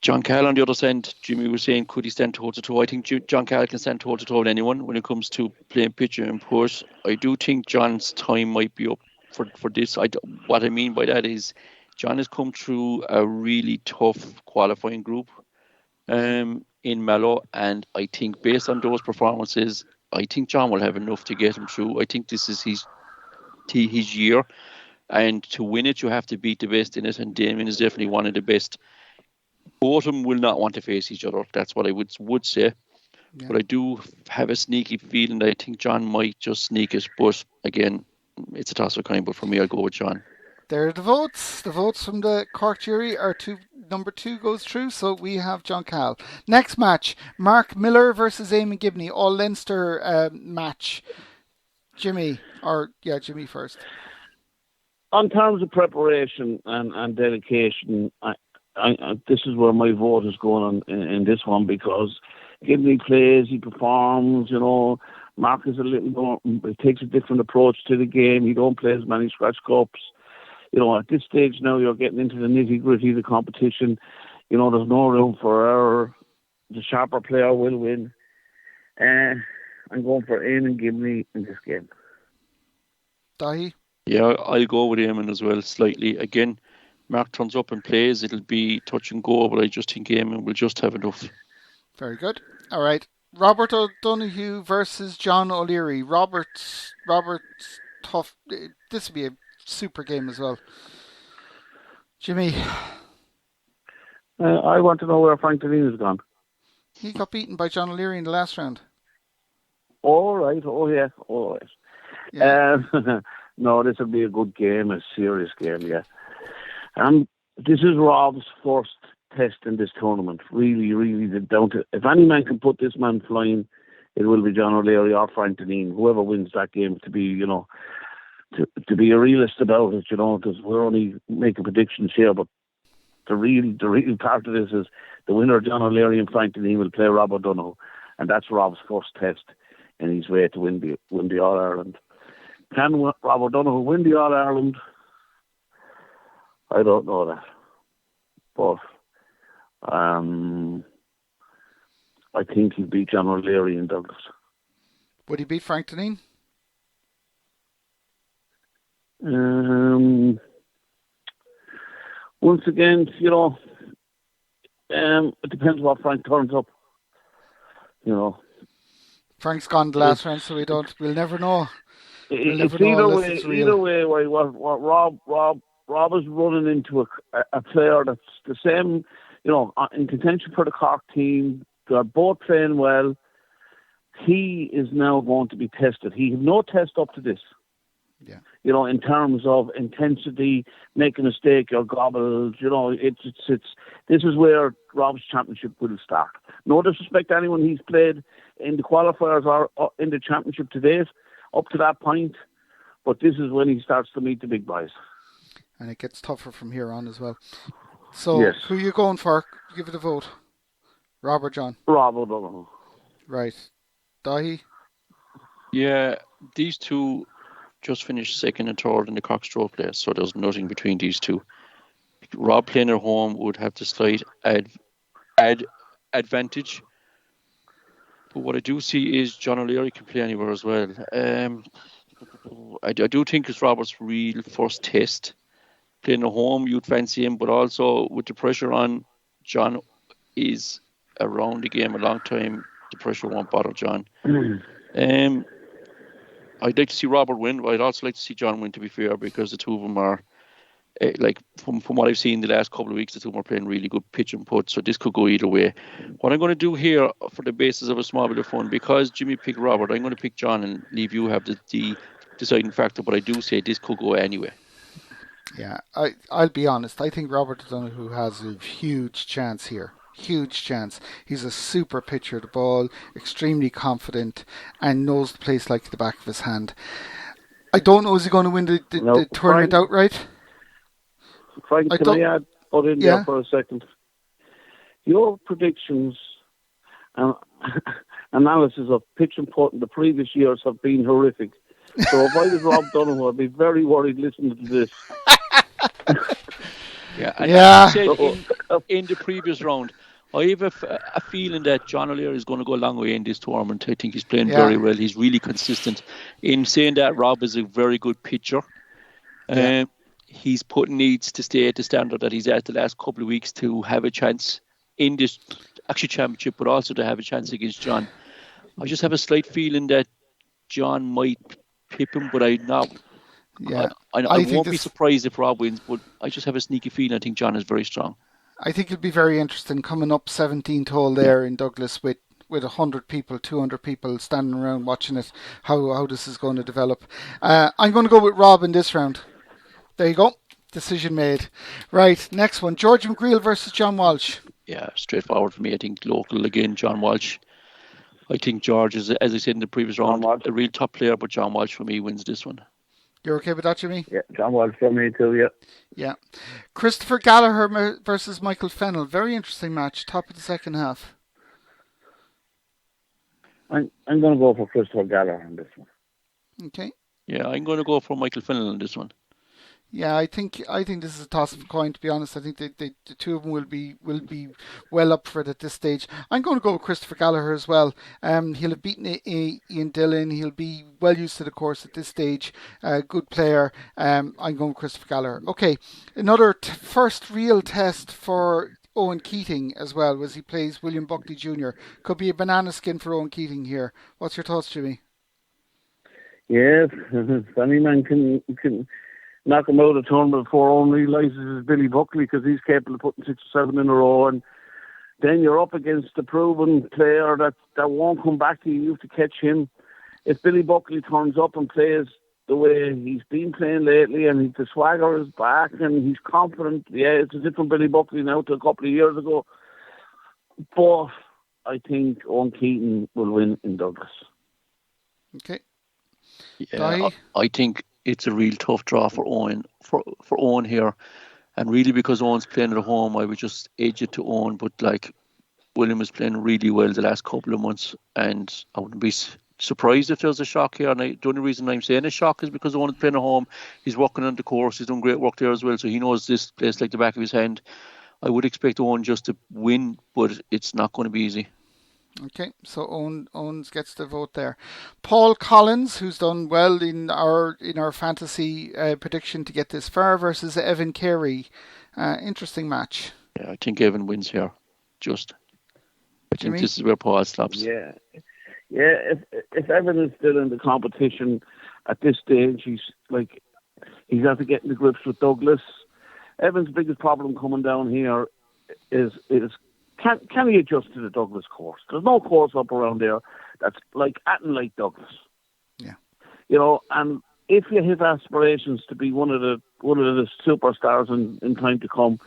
John Cahill on the other side, Jimmy was saying, could he stand toe-to-toe? I think John Cahill can stand toe-to-toe with anyone when it comes to playing pitcher and putt. I do think John's time might be up for this. What I mean by that is John has come through a really tough qualifying group in Mallow, and I think based on those performances, I think John will have enough to get him through. I think this is his year, and to win it, you have to beat the best in it, and Damien is definitely one of the best. Both of them will not want to face each other. That's what I would say. Yeah. But I do have a sneaky feeling that I think John might just sneak it. But again, it's a toss of coin. But for me, I'll go with John. There are the votes. The votes from the Cork jury are number 2 goes through. So we have John Cahill. Next match, Mark Miller versus Eamon Gibney. All Leinster match. Jimmy first. On terms of preparation and dedication, this is where my vote is going on in this one, because Gibney plays, he performs, Mark is a little more, he takes a different approach to the game. He don't play as many scratch cups. At this stage now, you're getting into the nitty-gritty of the competition. There's no room for error. The sharper player will win. I'm going for Eamon Gibney in this game. Dahi? Yeah, I'll go with Eamon as well, slightly. Again, Mark turns up and plays. It'll be touch and go, but I just think Eamon will just have enough. Very good. All right. Robert O'Donoghue versus John OLeary. Robert's tough. This would be a super game as well. Jimmy? I want to know where Frank Daly has gone. He got beaten by John OLeary in the last round. All right. Oh, yeah. All right. Yeah. No, this will be a good game, a serious game, yeah. This is Rob's first test in this tournament. Really, really, if any man can put this man flying, it will be John OLeary or Frank Daly. Whoever wins that game, to be, to be a realist about it, because we're only making predictions here, but the real part of this is the winner, John OLeary and Frank Daly, will play Rob O'Donoghue, and that's Rob's first test in his way to win the All-Ireland. Can Rob O'Donoghue win the All-Ireland? I don't know that. But I think he'll beat John OLeary in Douglas. Would he beat Frank Daly? Once again, it depends what Frank turns up. Frank's gone the last round, so we'll never know. It's either way. What Rob is running into a player that's the same, in contention for the Cork team. They're both playing well. He is now going to be tested. He had no test up to this. Yeah. In terms of intensity, making a mistake or gobbled, this is where Rob's championship will start. No disrespect to anyone he's played in the qualifiers or in the championship to date, up to that point, but this is when he starts to meet the big boys. And it gets tougher from here on as well. So, yes. Who are you going for? Give it a vote. Rob or John? Rob O'Donoghue. Right. Dahi? Yeah, these two just finished second and third in the cockstroke place, so there's nothing between these two. Rob playing at home would have the slight advantage. But what I do see is John OLeary can play anywhere as well. I do think it's Robert's real first test. Playing at home, you'd fancy him, but also with the pressure on, John is around the game a long time. The pressure won't bother John. I'd like to see Robert win, but I'd also like to see John win, to be fair, because the two of them are, from what I've seen the last couple of weeks, the two of them are playing really good pitch and putt, so this could go either way. What I'm going to do here, for the basis of a small bit of fun, because Jimmy picked Robert, I'm going to pick John and leave you have the deciding factor, but I do say this could go anyway. Yeah, I'll be honest. I think Robert O'Donoghue has a huge chance here. Huge chance. He's a super pitcher of the ball, extremely confident, and knows the place like the back of his hand. I don't know, is he going to win the tournament outright? Frank, can I put in there for a second? Your predictions and analysis of pitch and putt in the previous years have been horrific. So if I was Rob O'Donoghue, I'd be very worried listening to this. In the previous round, I have a feeling that John OLeary is going to go a long way in this tournament. I think he's playing very well. He's really consistent. In saying that, Rob is a very good pitcher. His putting needs to stay at the standard that he's at the last couple of weeks to have a chance in this actually championship, but also to have a chance against John. I just have a slight feeling that John might pip him, but I'm not. Yeah, I won't be surprised if Rob wins, but I just have a sneaky feeling I think John is very strong. I think it'll be very interesting coming up 17th hole there in Douglas with 100 people, 200 people standing around watching it, how this is going to develop. I'm going to go with Rob in this round. There you go. Decision made. Right, next one. George McGreal versus John Walsh. Yeah, straightforward for me. I think local again, John Walsh. I think George is, as I said in the previous round, a real top player, but John Walsh for me wins this one. You're okay with that, Jimmy? Yeah, John Walsh for me too, yeah. Yeah. Christopher Gallagher versus Michael Fennell. Very interesting match. Top of the second half. I'm going to go for Christopher Gallagher on this one. Okay. Yeah, I'm going to go for Michael Fennell on this one. Yeah, I think this is a toss of a coin. To be honest, I think the two of them will be well up for it at this stage. I'm going to go with Christopher Gallagher as well. He'll have beaten Ian Dillon. He'll be well used to the course at this stage. Good player. I'm going with Christopher Gallagher. Okay, another first real test for Owen Keating as well, as he plays William Buckley Jr. Could be a banana skin for Owen Keating here. What's your thoughts, Jimmy? Yes, if any man can knock him out of the tournament before Owen realises it's Billy Buckley, because he's capable of putting 6 or 7 in a row, and then you're up against a proven player that won't come back to you. You have to catch him. If Billy Buckley turns up and plays the way he's been playing lately, and the swagger is back and he's confident, yeah, it's a different Billy Buckley now to a couple of years ago. But I think Owen Keating will win in Douglas. Okay. Yeah, I think it's a real tough draw for Owen here, and really because Owen's playing at home, I would just edge it to Owen. But like, William is playing really well the last couple of months, and I wouldn't be surprised if there's a shock here. And the only reason I'm saying a shock is because Owen's playing at home. He's working on the course. He's doing great work there as well, so he knows this place like the back of his hand. I would expect Owen just to win, but it's not going to be easy. Okay, so Owens gets the vote there. Paul Collins, who's done well in our fantasy prediction to get this far, versus Evan Carey. Interesting match. Yeah, I think Evan wins here. I think this is where Paul stops. Yeah. If Evan is still in the competition at this stage, he's got to get in the grips with Douglas. Evan's biggest problem coming down here is can he adjust to the Douglas course? There's no course up around there that's acting like Douglas. Yeah. And if you have aspirations to be one of the superstars in time to come,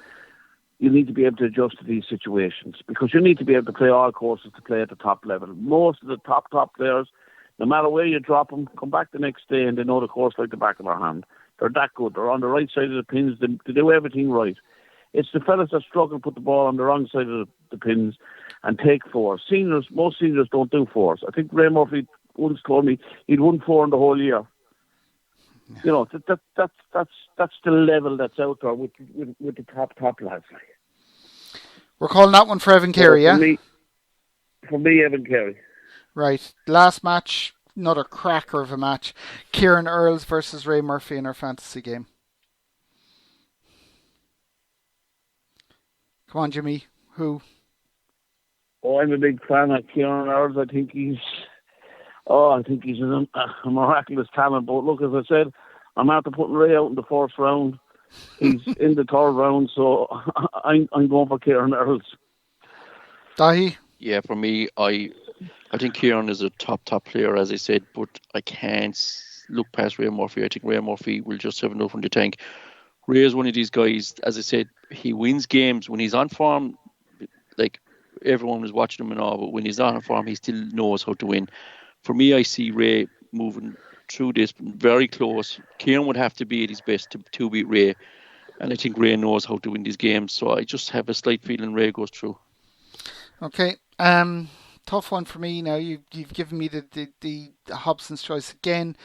you need to be able to adjust to these situations, because you need to be able to play all courses to play at the top level. Most of the top players, no matter where you drop them, come back the next day and they know the course like the back of their hand. They're that good. They're on the right side of the pins. They do everything right. It's the fellas that struggle to put the ball on the wrong side of the pins and take 4. Most seniors don't do 4s. I think Ray Murphy once told me he'd won 4 in the whole year. Yeah. That's the level that's out there with the top lads. We're calling that one for Evan Carey, yeah? For me, Evan Carey. Right. Last match, another cracker of a match. Kieran Earls versus Ray Murphy in our fantasy game. Come on, Jimmy. Who? Oh, I'm a big fan of Kieran Earls. I think he's a miraculous talent. But look, as I said, I'm after putting Ray out in the 4th round. He's in the 3rd round, so I'm going for Kieran Earls. Dahi? Yeah, for me, I think Kieran is a top player, as I said, but I can't look past Ray Murphy. I think Ray Murphy will just have enough in the tank. Ray is one of these guys, as I said, he wins games when he's on form. Like, everyone is watching him and all, but when he's not on form, he still knows how to win. For me, I see Ray moving through this very close. Kieran would have to be at his best to beat Ray, and I think Ray knows how to win these games, so I just have a slight feeling Ray goes through. Okay, tough one for me now. You've given me the Hobson's choice again.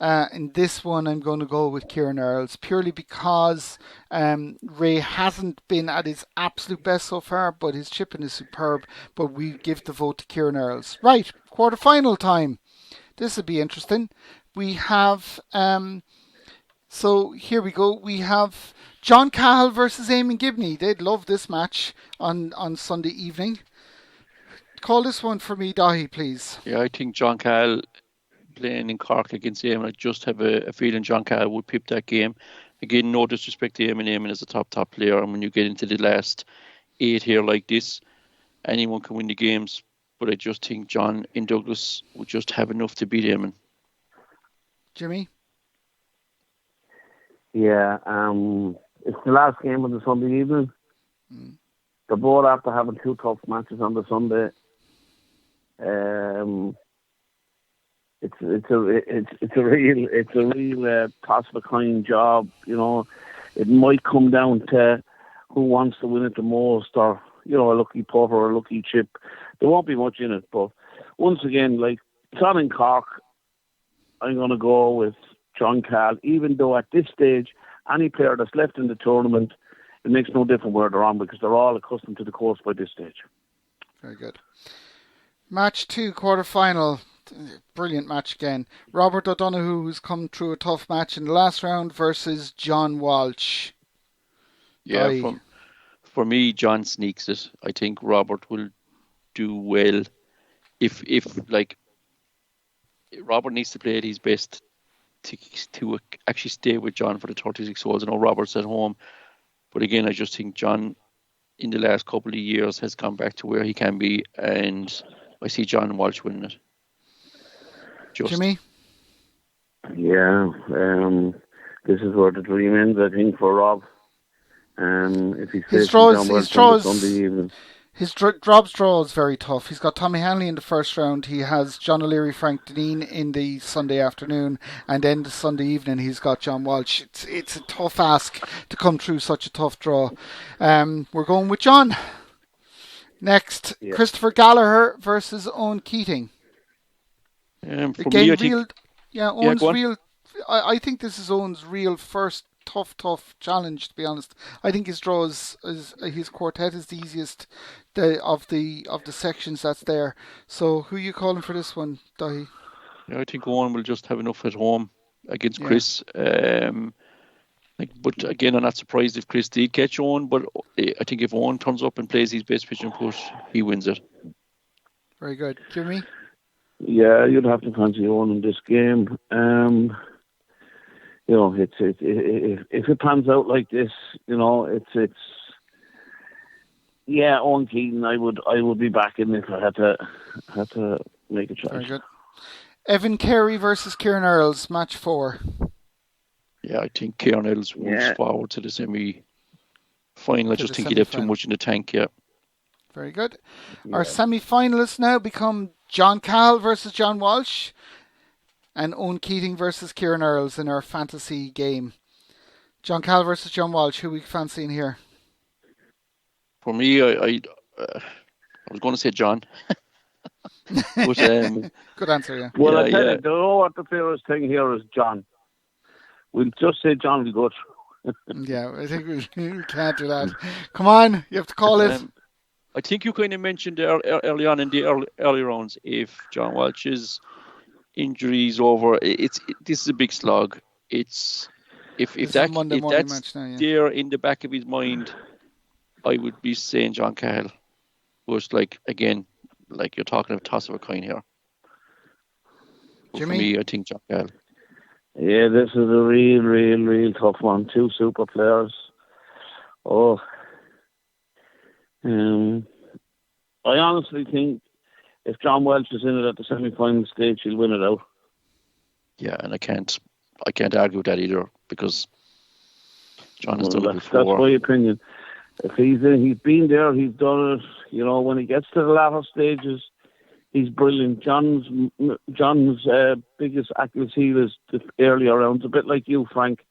In this one, I'm going to go with Kieran Earls, purely because Ray hasn't been at his absolute best so far, but his chipping is superb. But we give the vote to Kieran Earls. Right, quarter-final time. This will be interesting. We have, so here we go. We have John Cahill versus Eamon Gibney. They'd love this match on Sunday evening. Call this one for me, Dahi, please. Yeah, I think John Cahill playing in Cork against Eamon. I just have a feeling John Cahill would pip that game. Again, no disrespect to Eamon. Eamon is a top player, and when you get into the last 8 here like this, anyone can win the games. But I just think John in Douglas would just have enough to beat Eamon. Jimmy? Yeah, it's the last game of the Sunday evening. They're both after having 2 tough matches on the Sunday. It's a real toss of a kind job. It might come down to who wants to win it the most, or a lucky putt or a lucky chip. There won't be much in it, but once again, like, it's on in Cork. I'm going to go with John Cal, even though at this stage, any player that's left in the tournament, it makes no difference where they're on because they're all accustomed to the course by this stage. Very good. Match 2, quarter-final. Brilliant match again. Robert O'Donoghue, who's come through a tough match in the last round, versus John Walsh. Yeah, for me, John sneaks it. I think Robert will do well. If like, Robert needs to play at his best to actually stay with John for the 36 holes. I know Robert's at home, but again, I just think John, in the last couple of years, has gone back to where he can be, and I see John Walsh winning it. Jimmy? Yeah, this is where the dream ends, I think, for Rob. If he stays John Walsh on Sunday evening. Rob's draw is very tough. He's got Tommy Hanley in the first round. He has John OLeary, Frank Deneen in the Sunday afternoon, and then the Sunday evening he's got John Walsh. It's a tough ask to come through such a tough draw. We're going with John. Next, yeah. Christopher Gallagher versus Owen Keating. Again, Owen's real. I think this is Owen's real first tough challenge, to be honest. I think his draw is his quartet is the easiest of the sections that's there. So who are you calling for this one, Dahi? Yeah, I think Owen will just have enough at home against Chris. But again, I'm not surprised if Chris did catch Owen, but I think if Owen turns up and plays his best pitch and push, he wins it. Very good. Jimmy? Yeah, you'd have to fancy Owen in this game. You know, if it pans out like this, you know, it's Owen Keating. I would be backing if I had to make a choice. Very good. Evan Carey versus Kieran Earls, match 4. Yeah, I think Kieran Earls moves forward to the semi-final. I just think he'd have too much in the tank. Yeah. Very good. Yeah. Our semi-finalists now become John Cahill versus John Walsh, and Owen Keating versus Kieran Earls in our fantasy game. John Cal versus John Walsh, who are we fancying here? For me, I was going to say John. But, good answer, yeah. Well, I tell you, you know what the fairest thing here is John. We'll just say John will go through. Yeah, I think we can't do that. Come on, you have to call it. I think you kind of mentioned early on in the early rounds, if John Walsh's injury is over, this is a big slog. If that's there in the back of his mind, I would be saying John Cahill. But again, you're talking of a toss of a coin here. Jimmy? For me, I think John Cahill. Yeah, this is a real tough one. Two super players. I honestly think if John Welch is in it at the semi-final stage, he'll win it out. Yeah, and I can't argue with that either, because John has done it before. That's my opinion. If he's been there, he's done it. You know, when he gets to the latter stages, he's brilliant. John's biggest Achilles heel is the earlier rounds. A bit like you, Frank.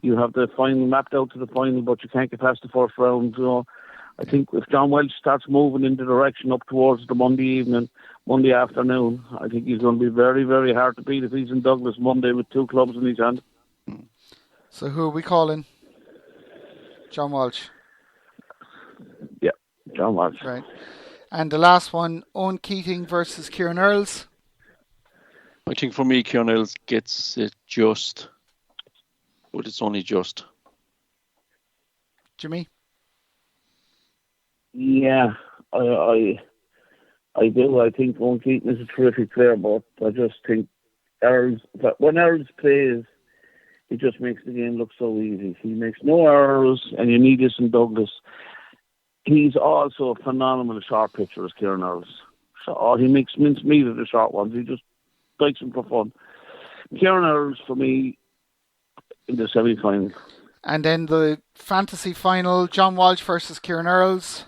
You have the final mapped out to the final, but you can't get past the first round. You know, I think if John Welch starts moving in the direction up towards the Monday afternoon, I think he's going to be very, very hard to beat if he's in Douglas Monday with 2 clubs in his hand. So who are we calling? John Walsh. Yeah, John Walsh. Right. And the last one, Owen Keating versus Kieran Earls. I think for me, Kieran Earls gets it just, but it's only just. Jimmy? Yeah, I do. I think Owen Keating is a terrific player, but I just think when Earls plays, he just makes the game look so easy. He makes no errors, and you need this in Douglas. He's also a phenomenal short pitcher as Kieran Earls. So he makes mincemeat of the short ones. He just likes them for fun. Kieran Earls, for me, in the semi-final. And then the fantasy final, John Walsh versus Kieran Earls.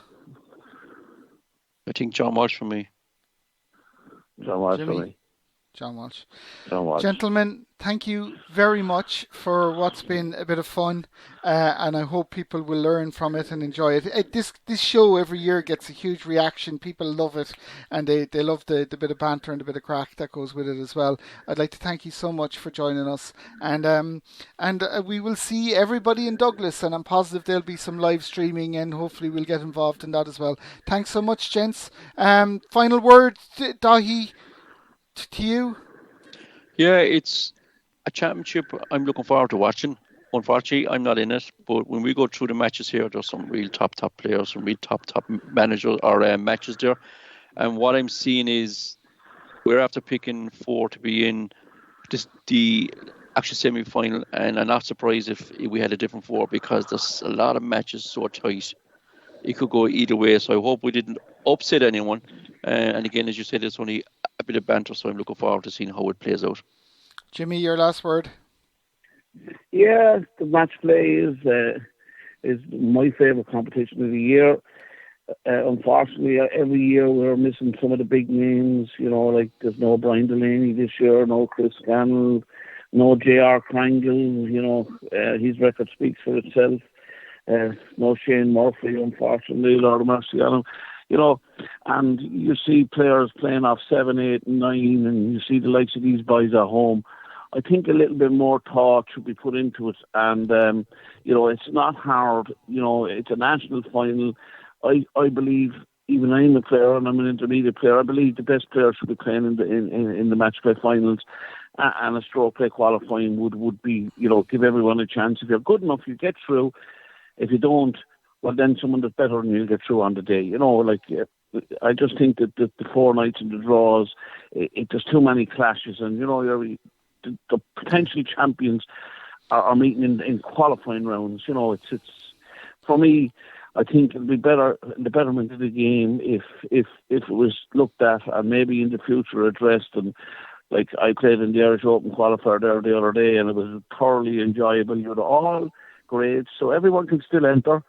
I think John Walsh for me. John Walsh for me. John Walsh. John Walsh. Gentlemen, thank you very much for what's been a bit of fun, and I hope people will learn from it and enjoy it. This show every year gets a huge reaction. People love it, and they love the bit of banter and the bit of crack that goes with it as well. I'd like to thank you so much for joining us, and we will see everybody in Douglas, and I'm positive there'll be some live streaming, and hopefully we'll get involved in that as well. Thanks so much, gents. Final word, Dahi, to you. Yeah, it's a championship I'm looking forward to watching. Unfortunately, I'm not in it, but when we go through the matches here, there's some real top players, some real top managers or matches there. And what I'm seeing is we're after picking 4 to be in the actual semi-final, and I'm not surprised if we had a different 4 because there's a lot of matches so tight. It could go either way, so I hope we didn't upset anyone. And again, as you said, it's only a bit of banter, so I'm looking forward to seeing how it plays out. Jimmy, your last word. Yeah, the match play is my favourite competition of the year. Unfortunately, every year we're missing some of the big names. Like there's no Brian Delaney this year, no Chris Scannell, no J.R. Krangle. His record speaks for itself. No Shane Murphy, unfortunately, Lord of mercy on him. And you see players playing off 7, 8, and 9, and you see the likes of these boys at home. I think a little bit more thought should be put into it, and it's not hard. It's a national final. I believe, even I'm a player and I'm an intermediate player, I believe the best players should be playing in the match play finals, and a stroke play qualifying would be, give everyone a chance. If you're good enough, you get through. If you don't, well, then someone that's better than you get through on the day. I just think that the 4 nights in the draws, there's too many clashes, and the potential champions are meeting in qualifying rounds. It's for me, I think it'd be better, the betterment of the game, if it was looked at and maybe in the future addressed. And like I played in the Irish Open qualifier there the other day, and it was thoroughly enjoyable. All grades, so everyone can still enter.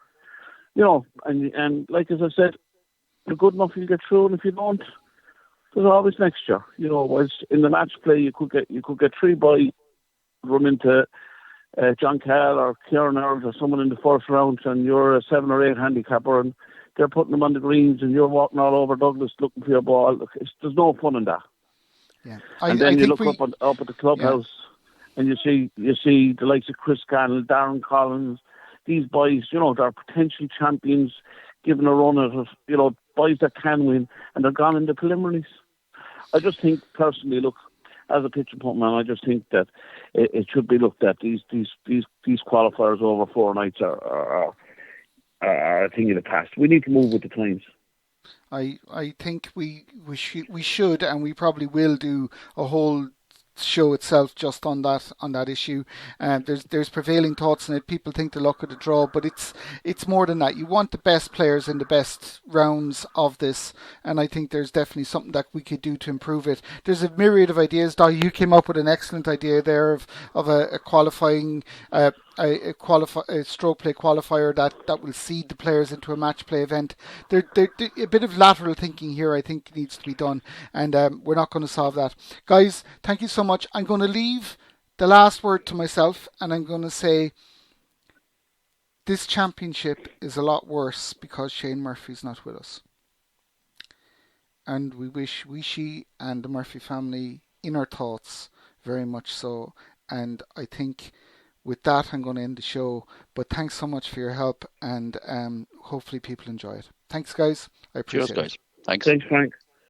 And like as I said, if you're good enough, you get through, and if you don't, there's always next year. Whilst in the match play, you could get 3 boys run into John Cal or Kieran or someone in the first round, and you're a 7 or 8 handicapper, and they're putting them on the greens, and you're walking all over Douglas looking for your ball. There's no fun in that. Yeah, and then you look up at the clubhouse, and you see the likes of Chris Scannell, Darren Collins. These boys, they're potential champions, given a run at it, boys that can win, and they're gone in the preliminaries. I just think, personally, look, as a pitch and putt man, I just think that it should be looked at. These qualifiers over 4 nights are a thing of the past. We need to move with the times. I think we should, and we probably will do a whole show itself just on that issue. There's prevailing thoughts in it. People think the luck of the draw, but it's more than that. You want the best players in the best rounds of this, and I think there's definitely something that we could do to improve it. There's a myriad of ideas. You came up with an excellent idea there of a qualifying a stroke play qualifier that will seed the players into a match play event. A bit of lateral thinking here, I think, needs to be done, and we're not going to solve that. Guys, thank you so much. I'm going to leave the last word to myself, and I'm going to say this championship is a lot worse because Shane Murphy's not with us. And we wish Wishy and the Murphy family in our thoughts, very much so. And I think with that, I'm going to end the show. But thanks so much for your help, and hopefully people enjoy it. Thanks, guys. I appreciate it. Cheers, guys. Thanks. Thanks, Frank.